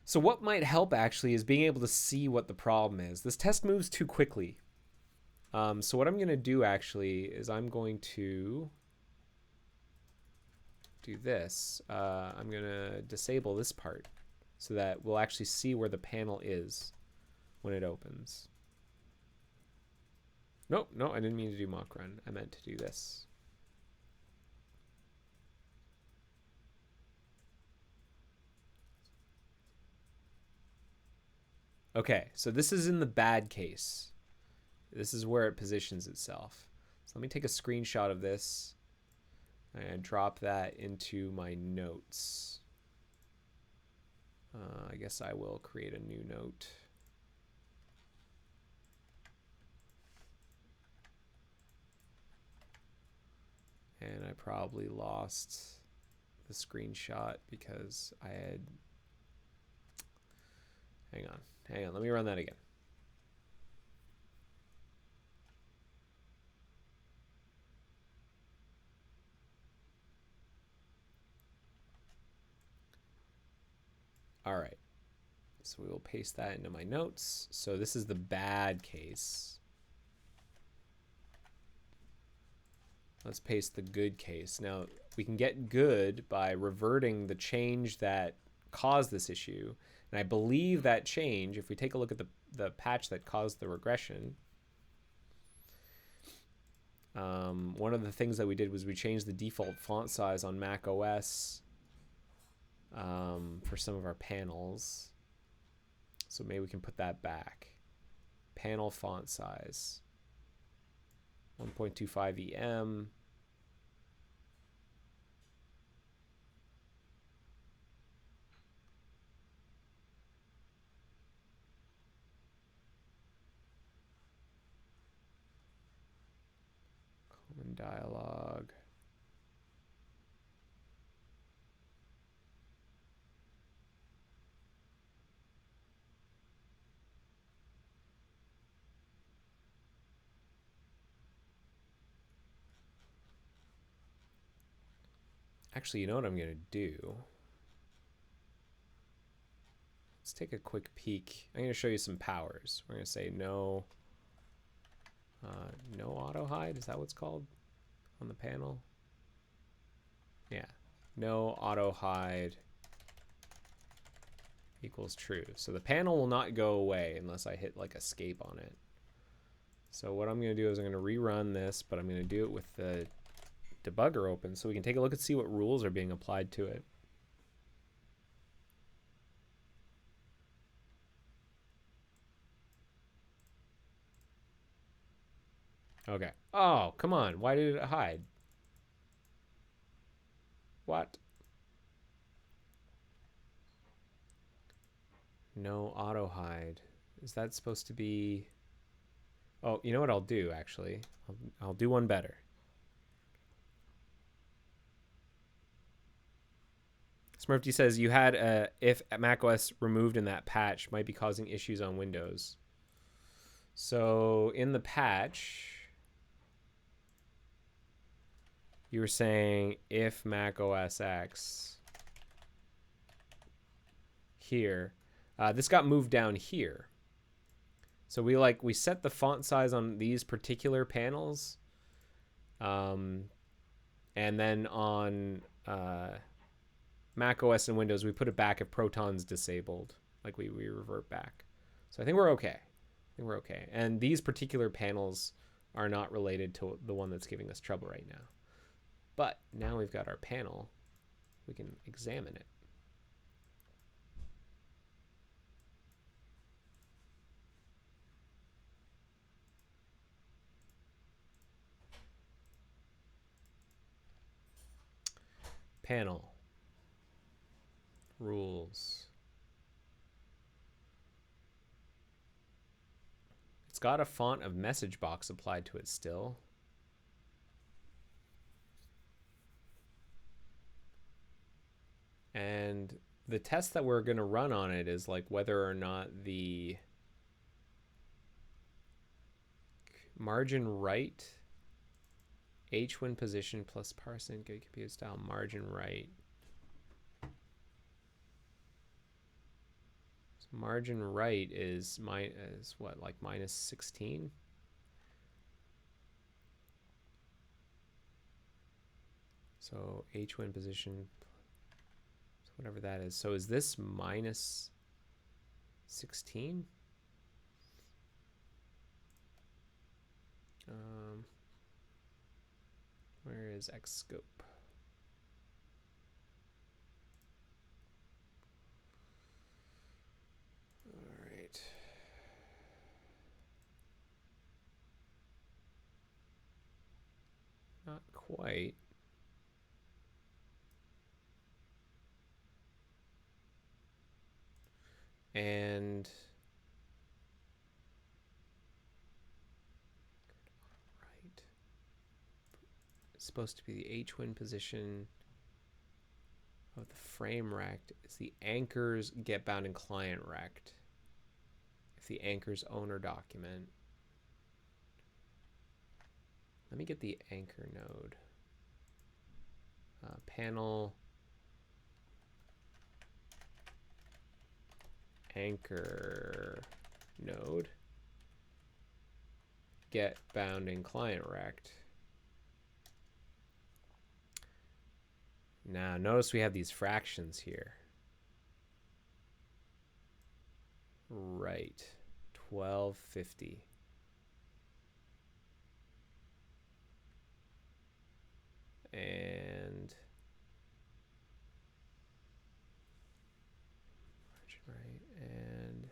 So what might help actually is being able to see what the problem is. This test moves too quickly. So what I'm going to do actually is I'm going to do this. I'm going to disable this part so that we'll actually see where the panel is when it opens. Nope, no, I didn't mean to do mock run. I meant to do this. Okay, so this is in the bad case. This is where it positions itself. So let me take a screenshot of this and drop that into my notes. I guess I will create a new note. And I probably lost the screenshot because I had... Hang on, let me run that again. All right, so we will paste that into my notes. So this is the bad case. Let's paste the good case. Now, we can get good by reverting the change that caused this issue. And I believe that change, if we take a look at the patch that caused the regression, one of the things that we did was we changed the default font size on Mac OS for some of our panels. So maybe we can put that back. Panel font size 1.25 EM. Common dialogue. Actually, you know what I'm going to do? Let's take a quick peek. I'm going to show you some powers. We're going to say no auto hide. Is that what's called on the panel? Yeah. No auto hide equals true. So the panel will not go away unless I hit like escape on it. So what I'm going to do is I'm going to rerun this, but I'm going to do it with the debugger open so we can take a look and see what rules are being applied to it. Okay. Oh, come on. Why did it hide? What? No auto hide. Is that supposed to be... Oh, you know what I'll do, actually? I'll do one better. Smurfy says you had a if macOS removed in that patch might be causing issues on Windows. So in the patch, you were saying if Mac OS X here, this got moved down here. So we set the font size on these particular panels, and then on Mac OS and Windows we put it back if Proton's disabled. Like we revert back. So I think we're okay. And these particular panels are not related to the one that's giving us trouble right now. But now we've got our panel, we can examine it. Panel. Rules. It's got a font of message box applied to it still. And the test that we're going to run on it is like whether or not the margin right H when position plus parseInt get computed style margin right. So margin right is what, like minus 16? So H when position, so whatever that is. So is this minus 16? Where is X scope? All right. Not quite. And right, it's supposed to be the H when position of the frame rect. It's the anchor's get bound and client rect. If the anchor's owner document. Let me get the anchor node. Panel anchor node. Get bound and client rect. Now notice we have these fractions here. Right. 1250. And margin right and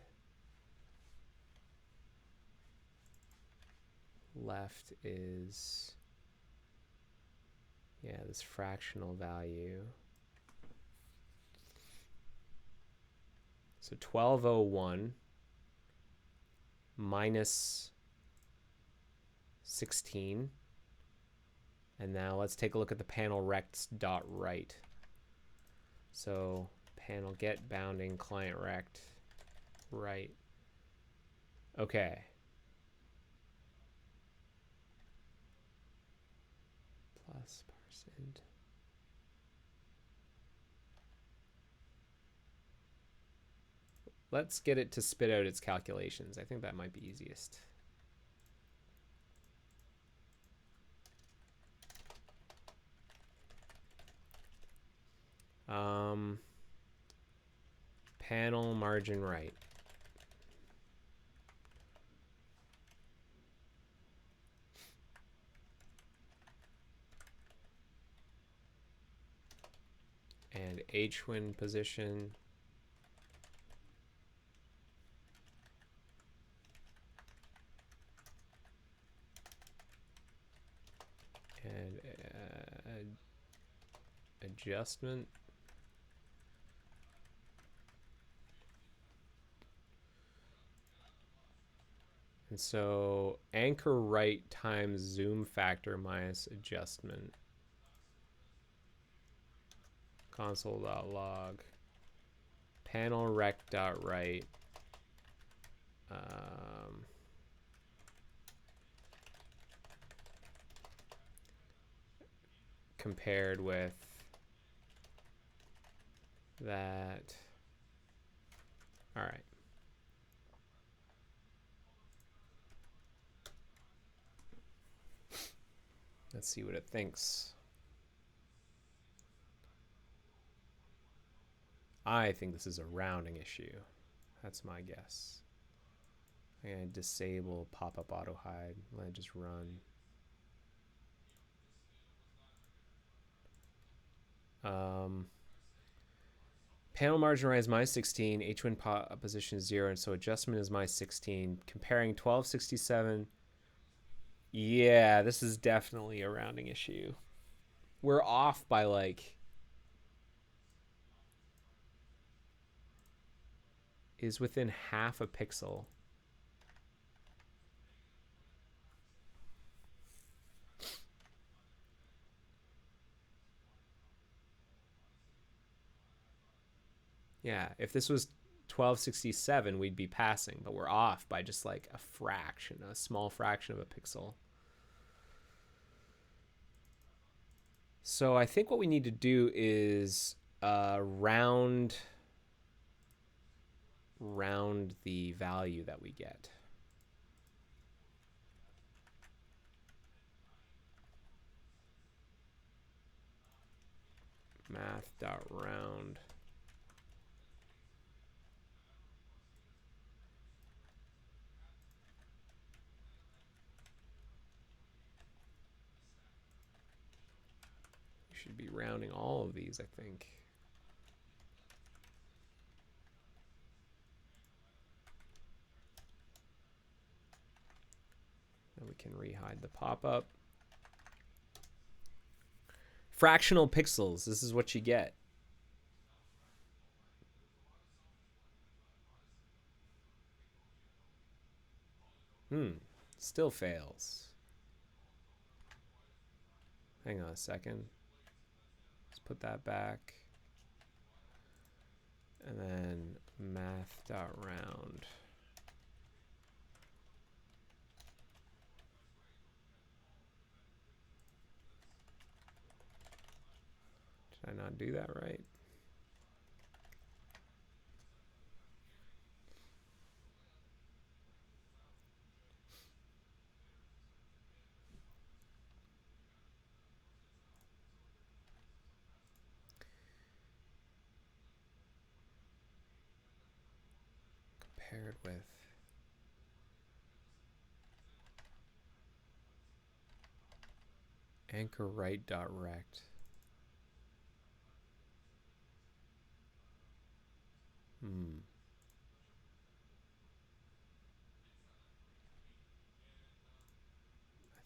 left is, yeah, this fractional value. So 1201 minus 16. And now let's take a look at the panel rects dot right. So panel get bounding client rect right. Okay. Plus %. Let's get it to spit out its calculations. I think that might be easiest. Panel margin right. And H-win position. And adjustment. And so anchor right times zoom factor minus adjustment. Console.log. Panel rect.right. Compared with that. All right. Let's see what it thinks. I think this is a rounding issue. That's my guess. I'm going to disable pop-up auto hide. Let it just run. Panel margin right is minus 16. H-win position is 0. And so adjustment is minus 16. Comparing 1267. Yeah, this is definitely a rounding issue. We're off by like... is within half a pixel. Yeah, if this was 1267, we'd be passing, but we're off by just like a fraction, a small fraction of a pixel. So I think what we need to do is round the value that we get. Math.round. We should be rounding all of these, I think. And we can rehide the pop-up. Fractional pixels. This is what you get. Still fails. Hang on a second. Let's put that back. And then math.round. Did I not do that right? Paired with anchor right dot rect.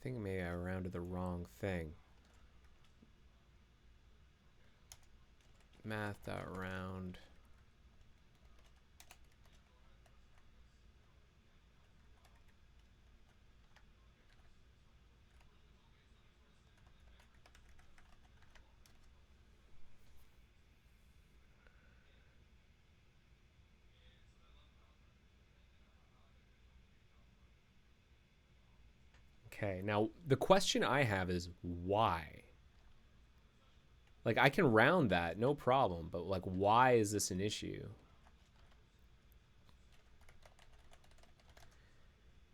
I think maybe I rounded the wrong thing. Math.round. Okay, now the question I have is why? Like, I can round that, no problem, but like, why is this an issue?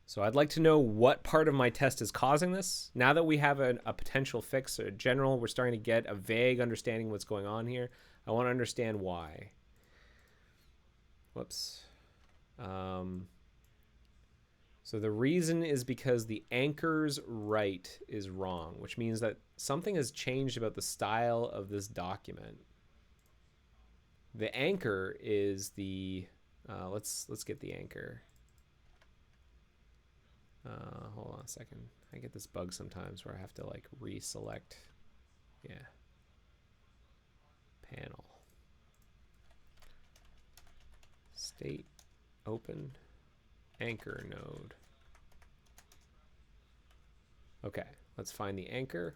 So I'd like to know what part of my test is causing this. Now that we have a potential fix, or general, we're starting to get a vague understanding of what's going on here. I want to understand why. Whoops. So the reason is because the anchor's right is wrong, which means that something has changed about the style of this document. The anchor is the let's get the anchor. Hold on a second. I get this bug sometimes where I have to like reselect. Yeah. Panel. State open anchor node. Okay, let's find the anchor.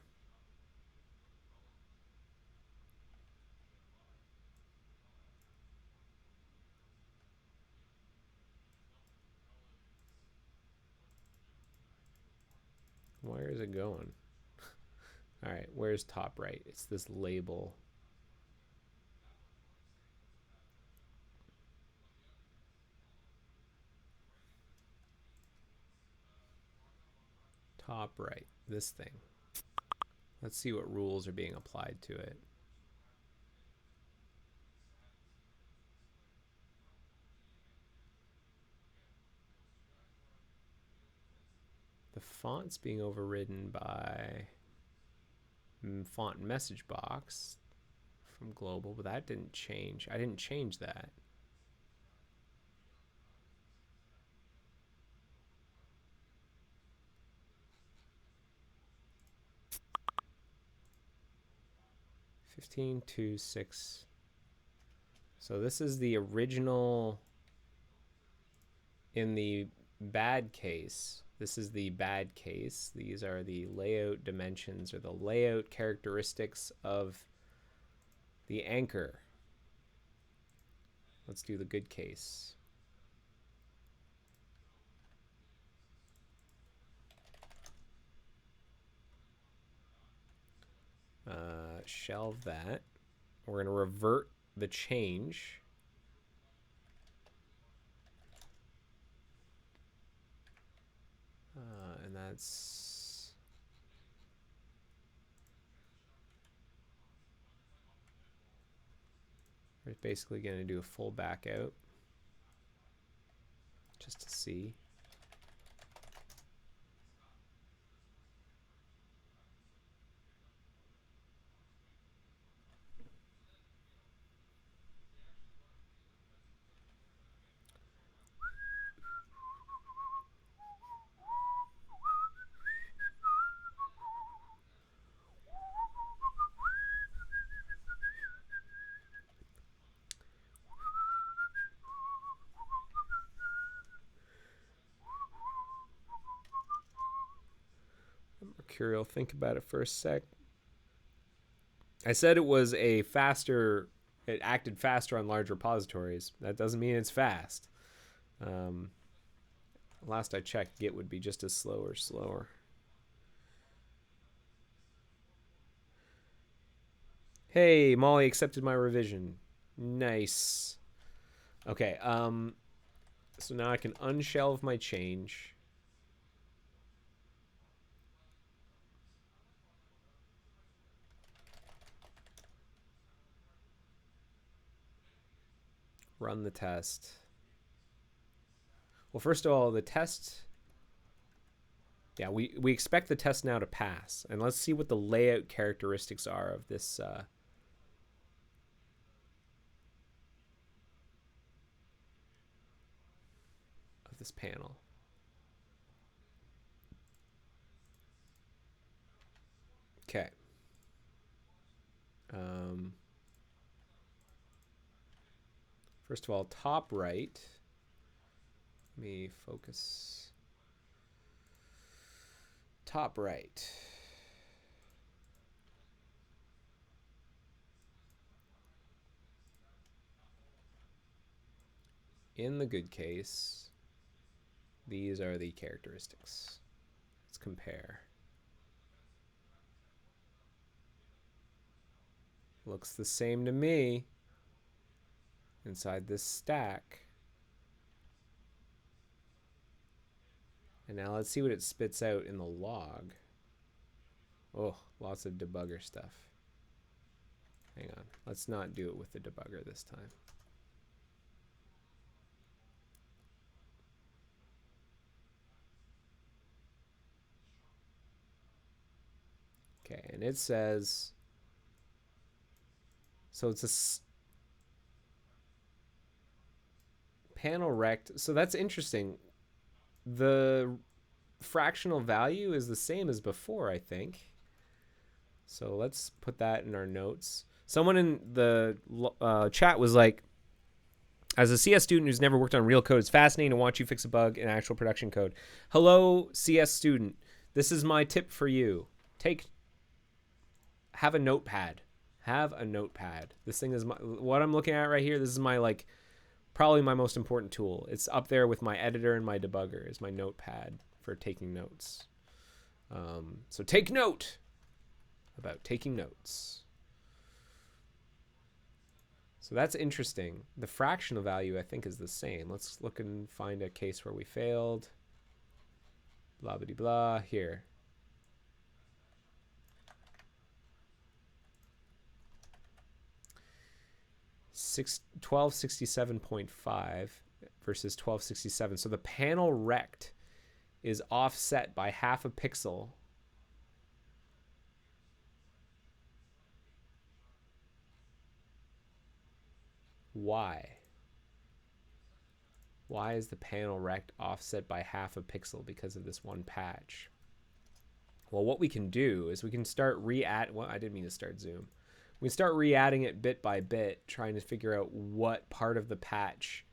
Where is it going? All right, where's top right? It's this label. Top right, this thing. Let's see what rules are being applied to it. The font's being overridden by font message box from global, but that didn't change. I didn't change that. (15) 6. So this is the original in the bad case. This is the bad case. These are the layout dimensions or the layout characteristics of the anchor. Let's do the good case. Shelve that. We're going to revert the change. And that's we're basically going to do a full back out just to see. Mercurial, think about it for a sec. I said it was a faster, it acted faster on large repositories. That doesn't mean it's fast. Last I checked, Git would be just as slow or slower. Hey, Molly accepted my revision. Nice. Okay, so now I can unshelve my change. Run the test. Well, first of all, the test... Yeah, we expect the test now to pass. And let's see what the layout characteristics are of this... of this panel. Okay. First of all, top right. Let me focus. Top right. In the good case, these are the characteristics. Let's compare. Looks the same to me inside this stack. And now let's see what it spits out in the log. Oh, lots of debugger stuff. Hang on. Let's not do it with the debugger this time. Okay, and it says, so it's a panel rect. So that's interesting. The fractional value is the same as before, I think. So let's put that in our notes. Someone in the chat was like, as a CS student who's never worked on real code, it's fascinating to watch you fix a bug in actual production code. Hello, CS student. This is my tip for you. Have a notepad. Have a notepad. This thing is what I'm looking at right here. This is my probably my most important tool. It's up there with my editor and my debugger is my notepad for taking notes. So take note about taking notes. So that's interesting. The fractional value, I think, is the same. Let's look and find a case where we failed. Blah, blah, blah. Here. Six, 1267.5 versus 1267. So the panel rect is offset by half a pixel. Why? Why is the panel rect offset by half a pixel because of this one patch? Well, what we can do is we can start well, I didn't mean to start zoom. We can start re-adding it bit by bit, trying to figure out what part of the patch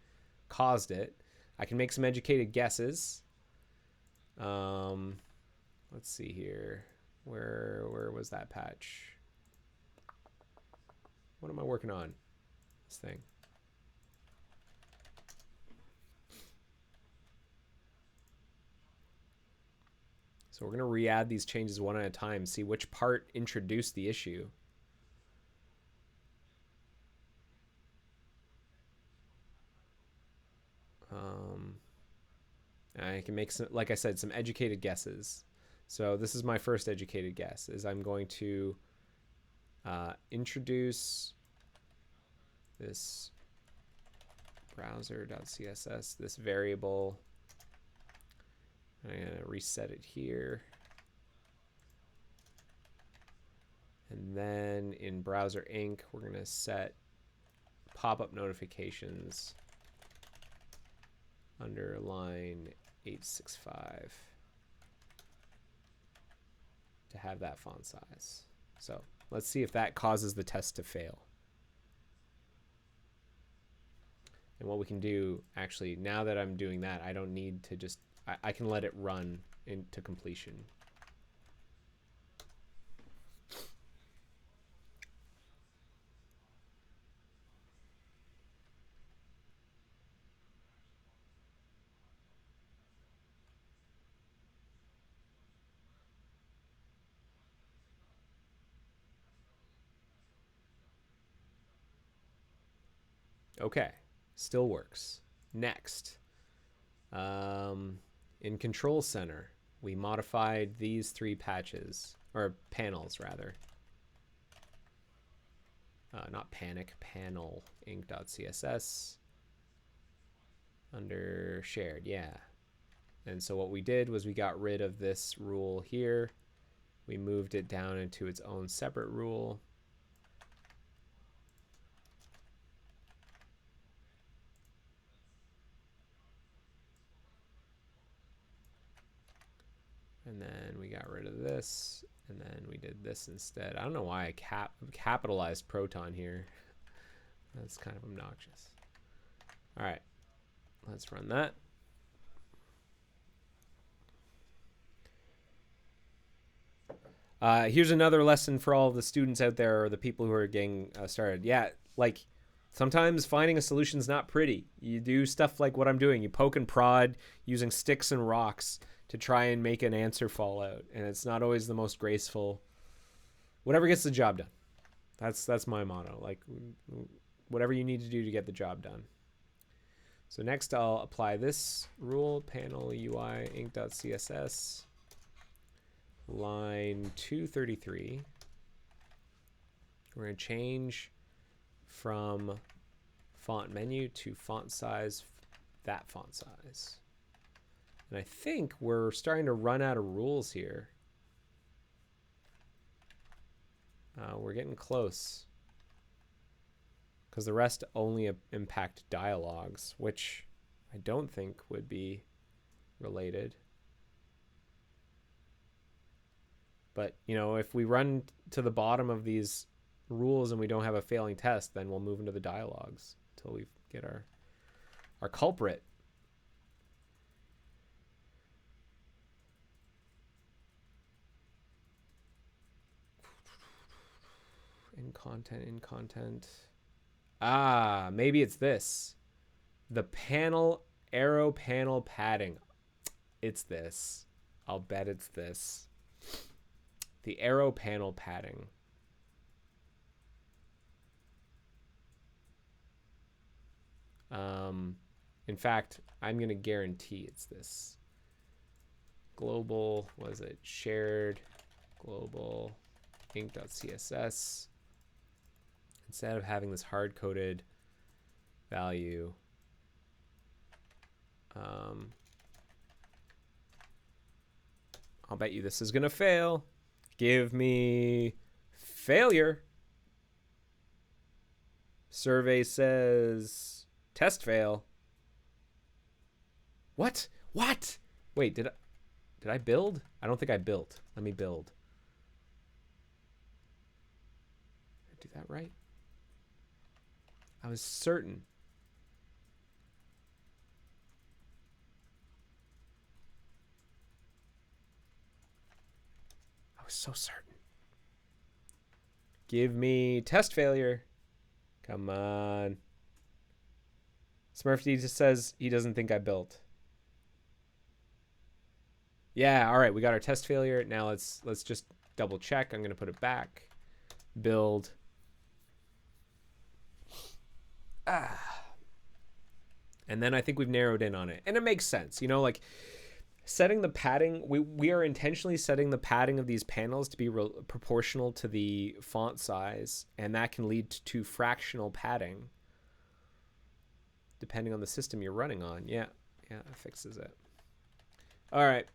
caused it. I can make some educated guesses. Let's see here. Where was that patch? What am I working on? This thing. So we're going to re-add these changes one at a time, see which part introduced the issue. I can make some, like I said, some educated guesses. So this is my first educated guess, is I'm going to introduce this browser.css, this variable. I'm going to reset it here. And then in browser inc, we're going to set pop-up notifications under line 865 to have that font size. So let's see if that causes the test to fail. And what we can do, actually, now that I'm doing that, I don't need to just, I can let it run into completion. Okay, still works. Next, in Control Center, we modified these three patches, or panels rather. Not panic, panel inc.css under shared, yeah. And so what we did was we got rid of this rule here. We moved it down into its own separate rule. And then we got rid of this, and then we we did this instead. I don't know why I capitalized proton here. That's kind of obnoxious. All right, let's run that. Here's another lesson for all the students out there, or the people who are getting started. Yeah, like sometimes finding a solution is not pretty. You do stuff like what I'm doing. You poke and prod using sticks and rocks to try and make an answer fall out, and it's not always the most graceful. Whatever gets the job done. That's my motto. Like whatever you need to do to get the job done. So next I'll apply this rule, panel UI ink.css. Line 233, we're going to change from font menu to font size, that font size. And I think we're starting to run out of rules here. We're getting close, because the rest only impact dialogues, which I don't think would be related. But, you know, if we run to the bottom of these rules and we don't have a failing test, then we'll move into the dialogues until we get our culprit. In content. Ah, maybe it's this. The arrow panel padding. It's this. I'll bet it's this. The arrow panel padding. In fact, I'm going to guarantee it's this. Global, was it? Shared global ink.css. Instead of having this hard-coded value, I'll bet you this is going to fail. Give me failure. Survey says test fail. What? Wait, did I build? I don't think I built. Let me build. Did I do that right? I was certain. I was so certain. Give me test failure. Come on. Smurfy just says he doesn't think I built. Yeah, all right, we got our test failure. Now let's just double check. I'm going to put it back. Build. And then I think we've narrowed in on it. And it makes sense. You know, like setting the padding, we are intentionally setting the padding of these panels to be proportional to the font size, and that can lead to fractional padding depending on the system you're running on. Yeah, that fixes it. All right.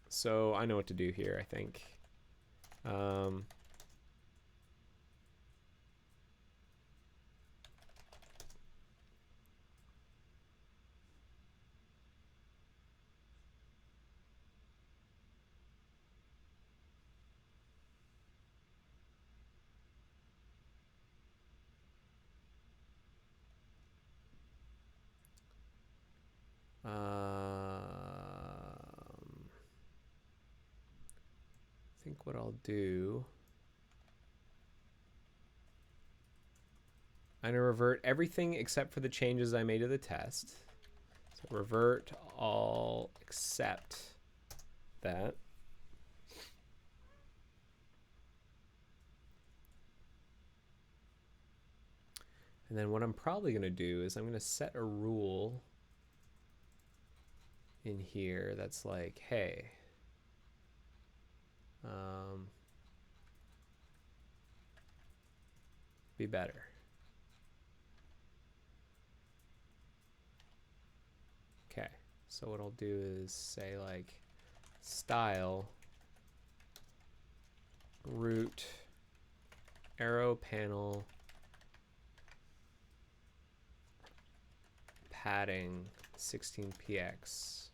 So I know what to do here, I think. I think what I'll do, I'm going to revert everything except for the changes I made to the test. So revert all except that. And then what I'm probably going to do is I'm going to set a rule in here that's like, hey, be better. Okay, so what I'll do is say like style root arrow panel padding 16px.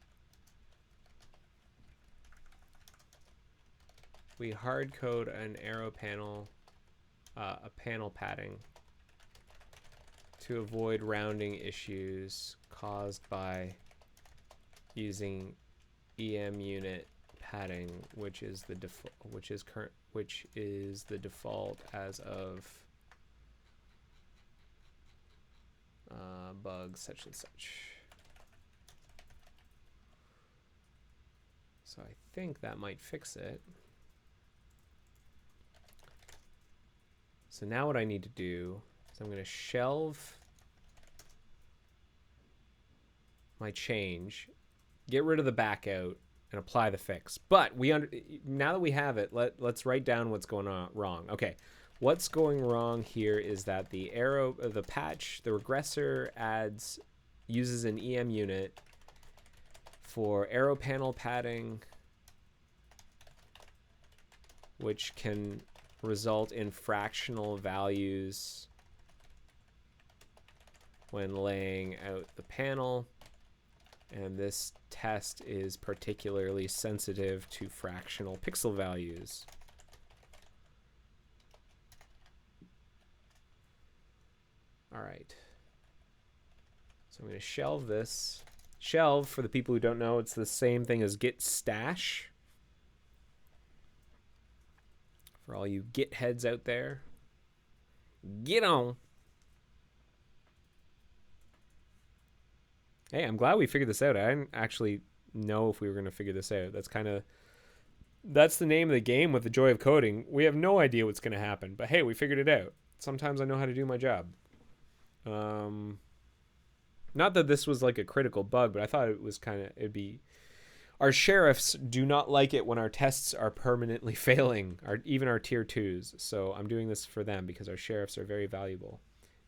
we hard code an arrow panel, a panel padding to avoid rounding issues caused by using EM unit padding, which is the default as of bug such and such. So I think that might fix it. So now what I need to do is I'm going to shelve my change, get rid of the back out, and apply the fix. But now that we have it, let's write down what's going on wrong. Okay, what's going wrong here is that the patch, the regressor uses an EM unit for arrow panel padding, which can result in fractional values when laying out the panel. And this test is particularly sensitive to fractional pixel values. All right. So I'm going to shelve this. Shelve, for the people who don't know, it's the same thing as git stash. For all you git heads out there, get on. Hey, I'm glad we figured this out. I didn't actually know if we were going to figure this out. That's the name of the game with the joy of coding. We have no idea what's going to happen, but hey, we figured it out. Sometimes I know how to do my job. Not that this was like a critical bug, but I thought it'd be. Our sheriffs do not like it when our tests are permanently failing, even our tier 2s. So I'm doing this for them because our sheriffs are very valuable.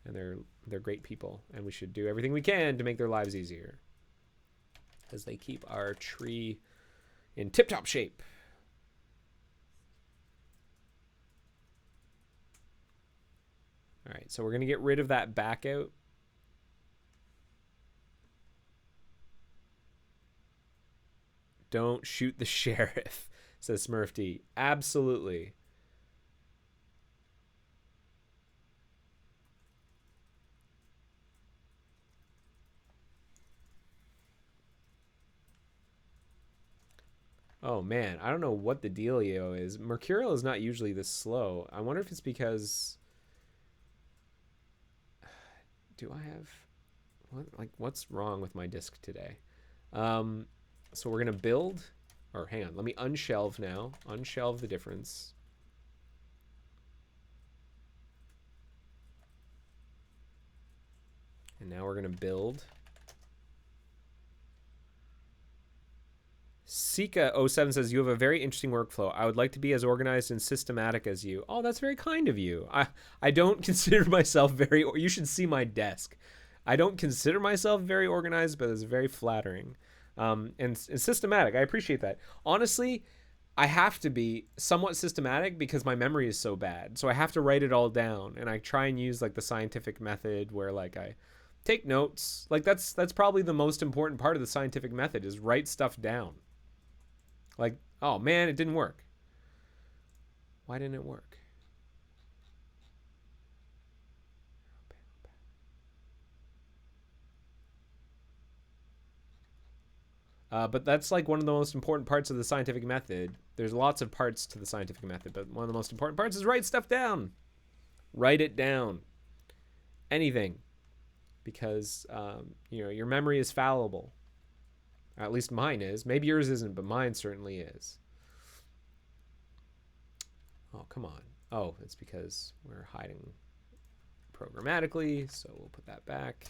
And they're great people, and we should do everything we can to make their lives easier, as they keep our tree in tip-top shape. All right, so we're going to get rid of that back out. Don't shoot the sheriff, says Smurf D. Absolutely. Oh man, I don't know what the dealio is. Mercurial is not usually this slow. I wonder if it's because... Do I have... what's wrong with my disk today? So we're going to build... Or hang on, let me unshelve now. Unshelve the difference. And now we're going to build... Sika07 says, you have a very interesting workflow. I would like to be as organized and systematic as you. Oh, that's very kind of you. I don't consider myself very... You should see my desk. I don't consider myself very organized, but it's very flattering. And systematic. I appreciate that. Honestly, I have to be somewhat systematic because my memory is so bad. So I have to write it all down. And I try and use like the scientific method where like I take notes. Like that's probably the most important part of the scientific method is write stuff down. Like, oh man, it didn't work. Why didn't it work? But that's like one of the most important parts of the scientific method. There's lots of parts to the scientific method, but one of the most important parts is write stuff down. Write it down. Anything. Because, your memory is fallible. At least mine is. Maybe yours isn't, but mine certainly is. Oh, come on. Oh, it's because we're hiding programmatically, so we'll put that back.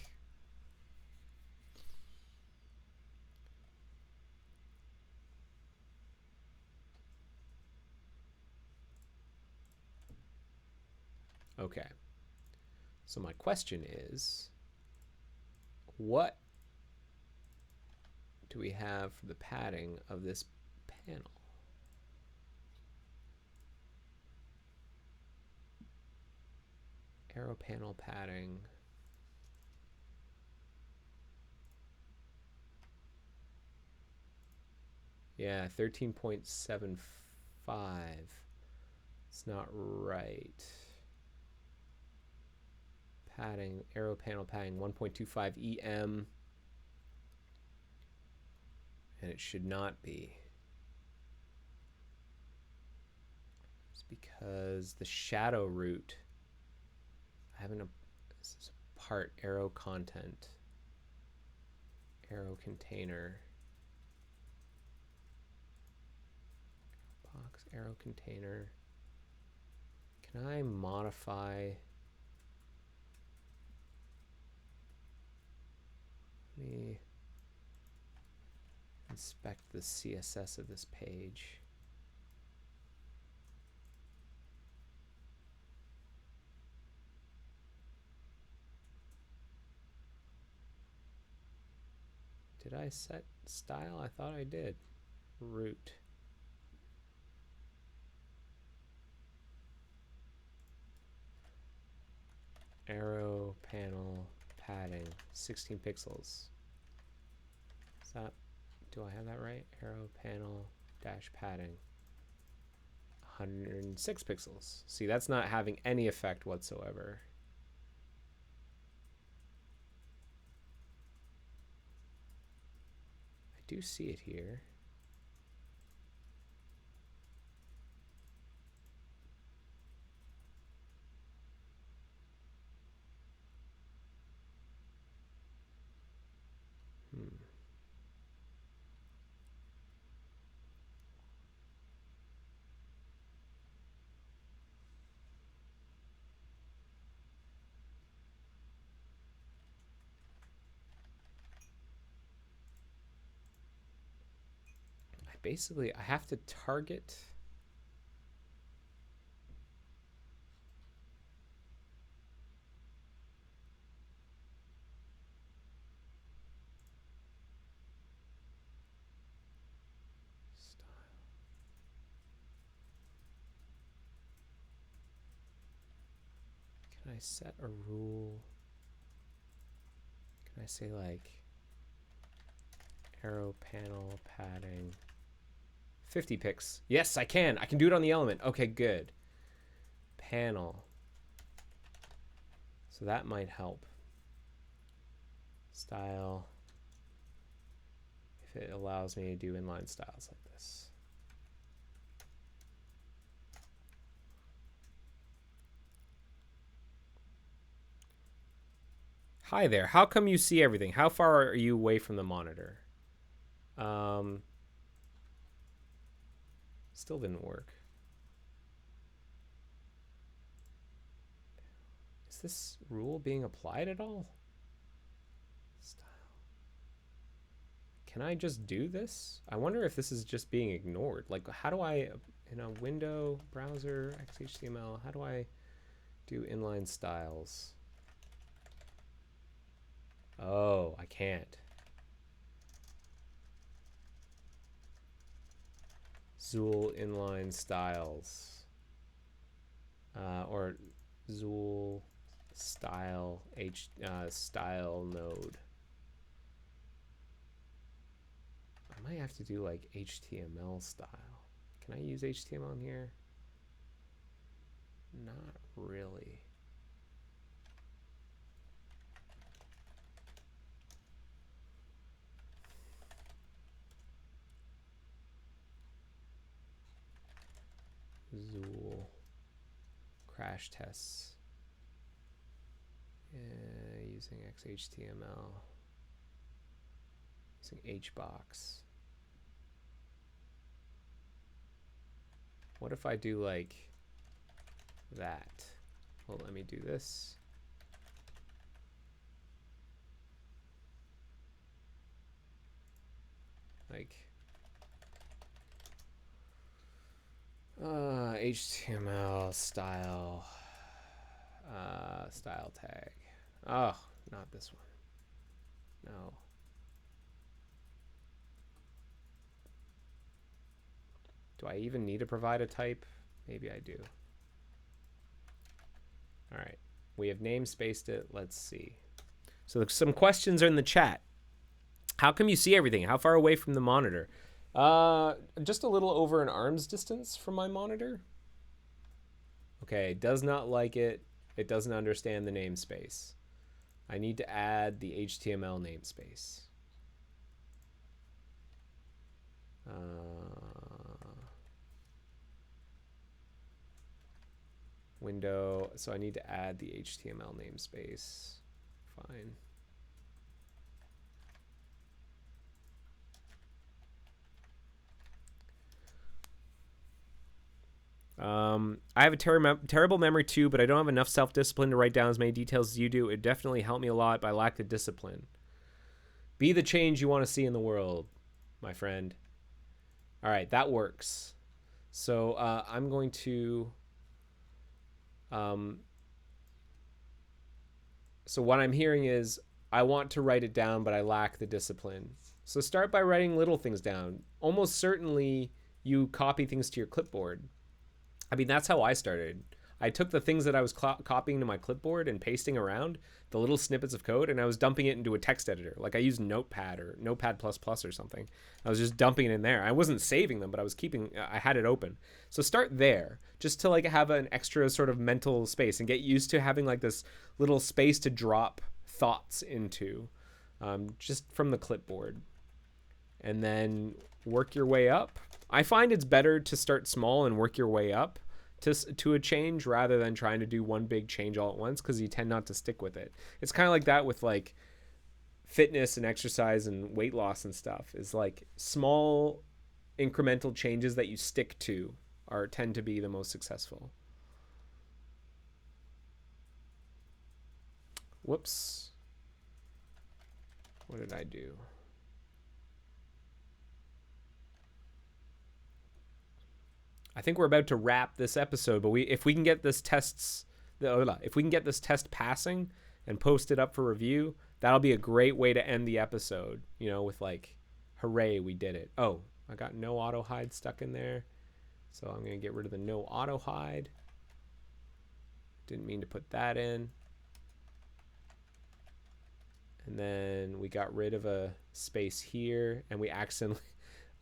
Okay. So my question is, what do we have for the padding of this panel? Arrow panel padding. Yeah, 13.75. It's not right. Padding, arrow panel padding 1.25 EM. And it should not be. It's because the shadow root, I haven't, this is a part, arrow content, arrow container, box, arrow container. Can I modify? Let me inspect the CSS of this page. Did I set style? I thought I did. Root. Arrow panel padding 16 pixels. Is that, do I have that right? Arrow panel dash padding 106 pixels. See, that's not having any effect whatsoever. I do see it here. Basically, I have to target style. Can I set a rule? Can I say like arrow panel padding 50 pix? Yes, I can. I can do it on the element. Okay, good. Panel. So that might help. Style. If it allows me to do inline styles like this. Hi there. How come you see everything? How far are you away from the monitor? Still didn't work. Is this rule being applied at all? Style. Can I just do this? I wonder if this is just being ignored. Like, how do I, in a window, browser, XHTML, how do I do inline styles? Oh, I can't. Zool inline styles. Or Zool style style node. I might have to do like HTML style. Can I use HTML in here? Not really. Zool crash tests using XHTML, using HBox. What if I do like that? Well, let me do this. Like HTML style style tag. Oh, not this one. No. Do I even need to provide a type? Maybe I do. All right. We have namespaced it. Let's see. So some questions are in the chat. How come you see everything? How far away from the monitor? Just a little over an arm's distance from my monitor. Okay, does not like it. It doesn't understand the namespace. I need to add the HTML namespace. Window. So I need to add the HTML namespace. Fine. I have a terrible memory too, but I don't have enough self-discipline to write down as many details as you do. It definitely helped me a lot, but I lack the discipline. Be the change you want to see in the world, my friend. All right, that works. So I'm going to... so what I'm hearing is I want to write it down, but I lack the discipline. So start by writing little things down. Almost certainly you copy things to your clipboard. I mean, that's how I started. I took the things that I was copying to my clipboard and pasting around, the little snippets of code, and I was dumping it into a text editor. Like I used Notepad or Notepad++ or something. I was just dumping it in there. I wasn't saving them, but I had it open. So start there, just to like have an extra sort of mental space and get used to having like this little space to drop thoughts into, just from the clipboard. And then work your way up. I find it's better to start small and work your way up to a change rather than trying to do one big change all at once, because you tend not to stick with it. It's kind of like that with like fitness and exercise and weight loss and stuff. Is like small incremental changes that you stick to tend to be the most successful. Whoops. What did I do? I think we're about to wrap this episode, but if we can get this test passing and post it up for review, that'll be a great way to end the episode, you know, with like, hooray, we did it. Oh, I got no auto hide stuck in there. So I'm going to get rid of the no auto hide. Didn't mean to put that in. And then we got rid of a space here and we accidentally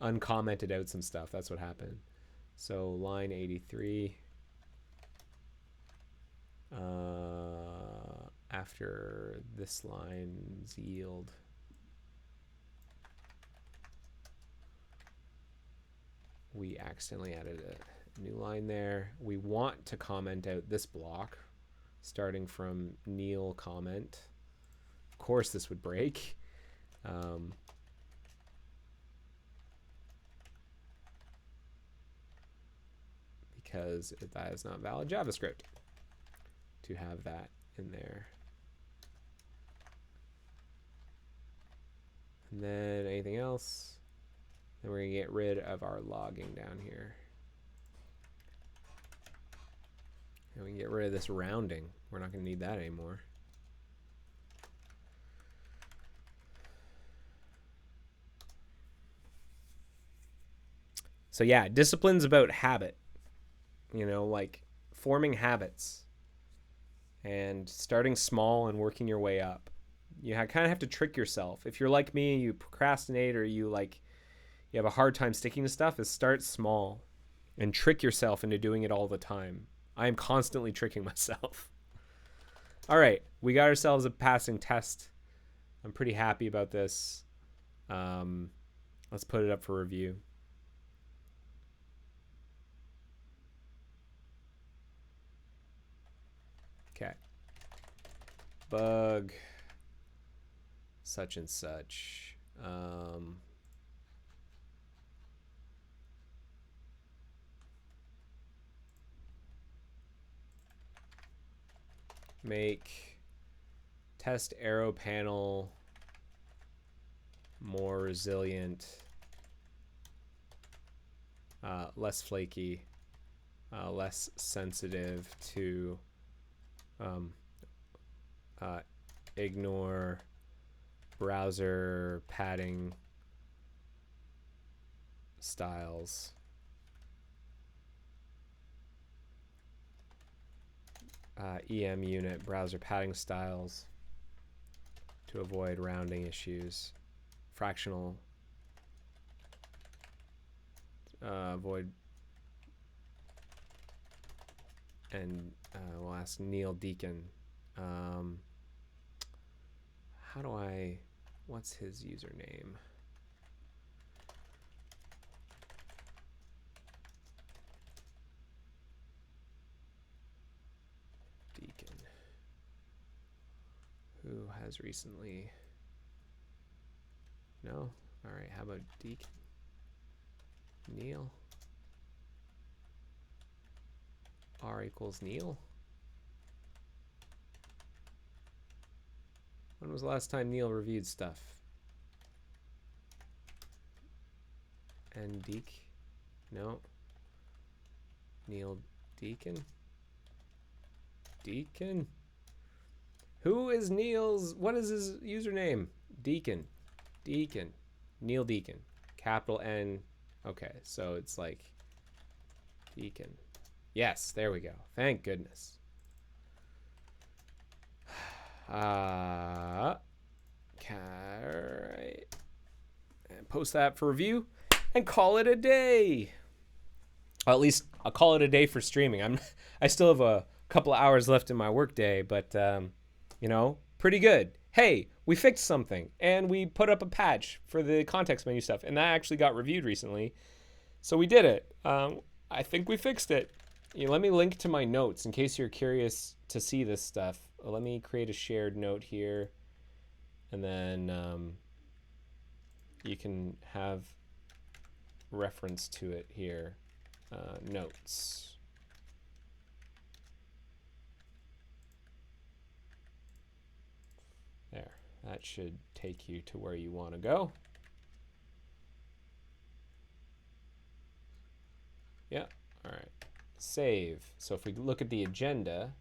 uncommented out some stuff. That's what happened. So line 83, after this line's yield, we accidentally added a new line there. We want to comment out this block, starting from Neil comment. Of course this would break. Because that is not valid JavaScript to have that in there. And then anything else? Then we're going to get rid of our logging down here. And we can get rid of this rounding. We're not going to need that anymore. So yeah, discipline's about habit. You know, like forming habits and starting small and working your way up. You kind of have to trick yourself. If you're like me, you procrastinate or you have a hard time sticking to stuff, is start small and trick yourself into doing it all the time. I am constantly tricking myself. All right, we got ourselves a passing test. I'm pretty happy about this. Let's put it up for review. Okay. Bug such and such. Make test arrow panel more resilient, less flaky, less sensitive to ignore browser padding styles. EM unit browser padding styles to avoid rounding issues. Fractional void, and we'll ask Neil Deacon. How do I? What's his username? Deacon. Who has recently? No. All right. How about Deacon? Neil. R equals Neil. When was the last time Neil reviewed stuff? And Deek? No. Neil Deacon? Deacon? Who is Neil's? What is his username? Deacon. Deacon. Neil Deacon. Capital N. Okay, so it's like Deacon. Yes, there we go. Thank goodness. Right. And post that for review and call it a day. Well, at least I'll call it a day for streaming. I still have a couple of hours left in my work day, but you know, pretty good. Hey, we fixed something and we put up a patch for the context menu stuff, and that actually got reviewed recently. So we did it. I think we fixed it. Let me link to my notes in case you're curious to see this stuff. Let me create a shared note here, and then you can have reference to it here. Notes. There. That should take you to where you want to go. Yeah. All right. Save. So if we look at the agenda,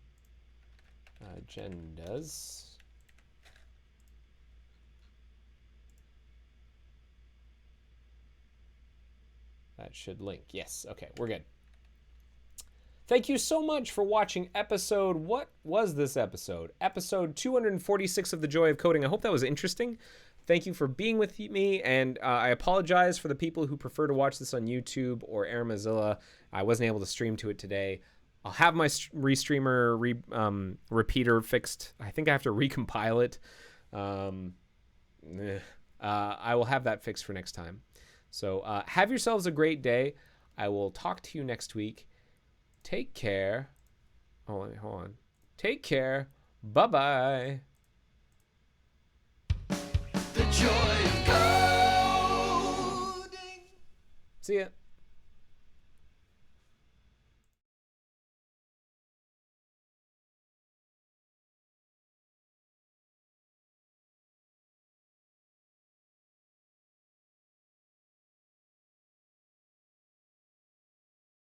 agendas, that should link. Yes. Okay, we're good. Thank you so much for watching episode, what was this episode? Episode 246 of The Joy of Coding. I hope that was interesting. Thank you for being with me, and I apologize for the people who prefer to watch this on YouTube or Air Mozilla. I wasn't able to stream to it today. I'll have my restreamer repeater fixed. I think I have to recompile it. I will have that fixed for next time. So have yourselves a great day. I will talk to you next week. Take care. Oh, hold on. Take care. Bye-bye. The joy of coding. See ya.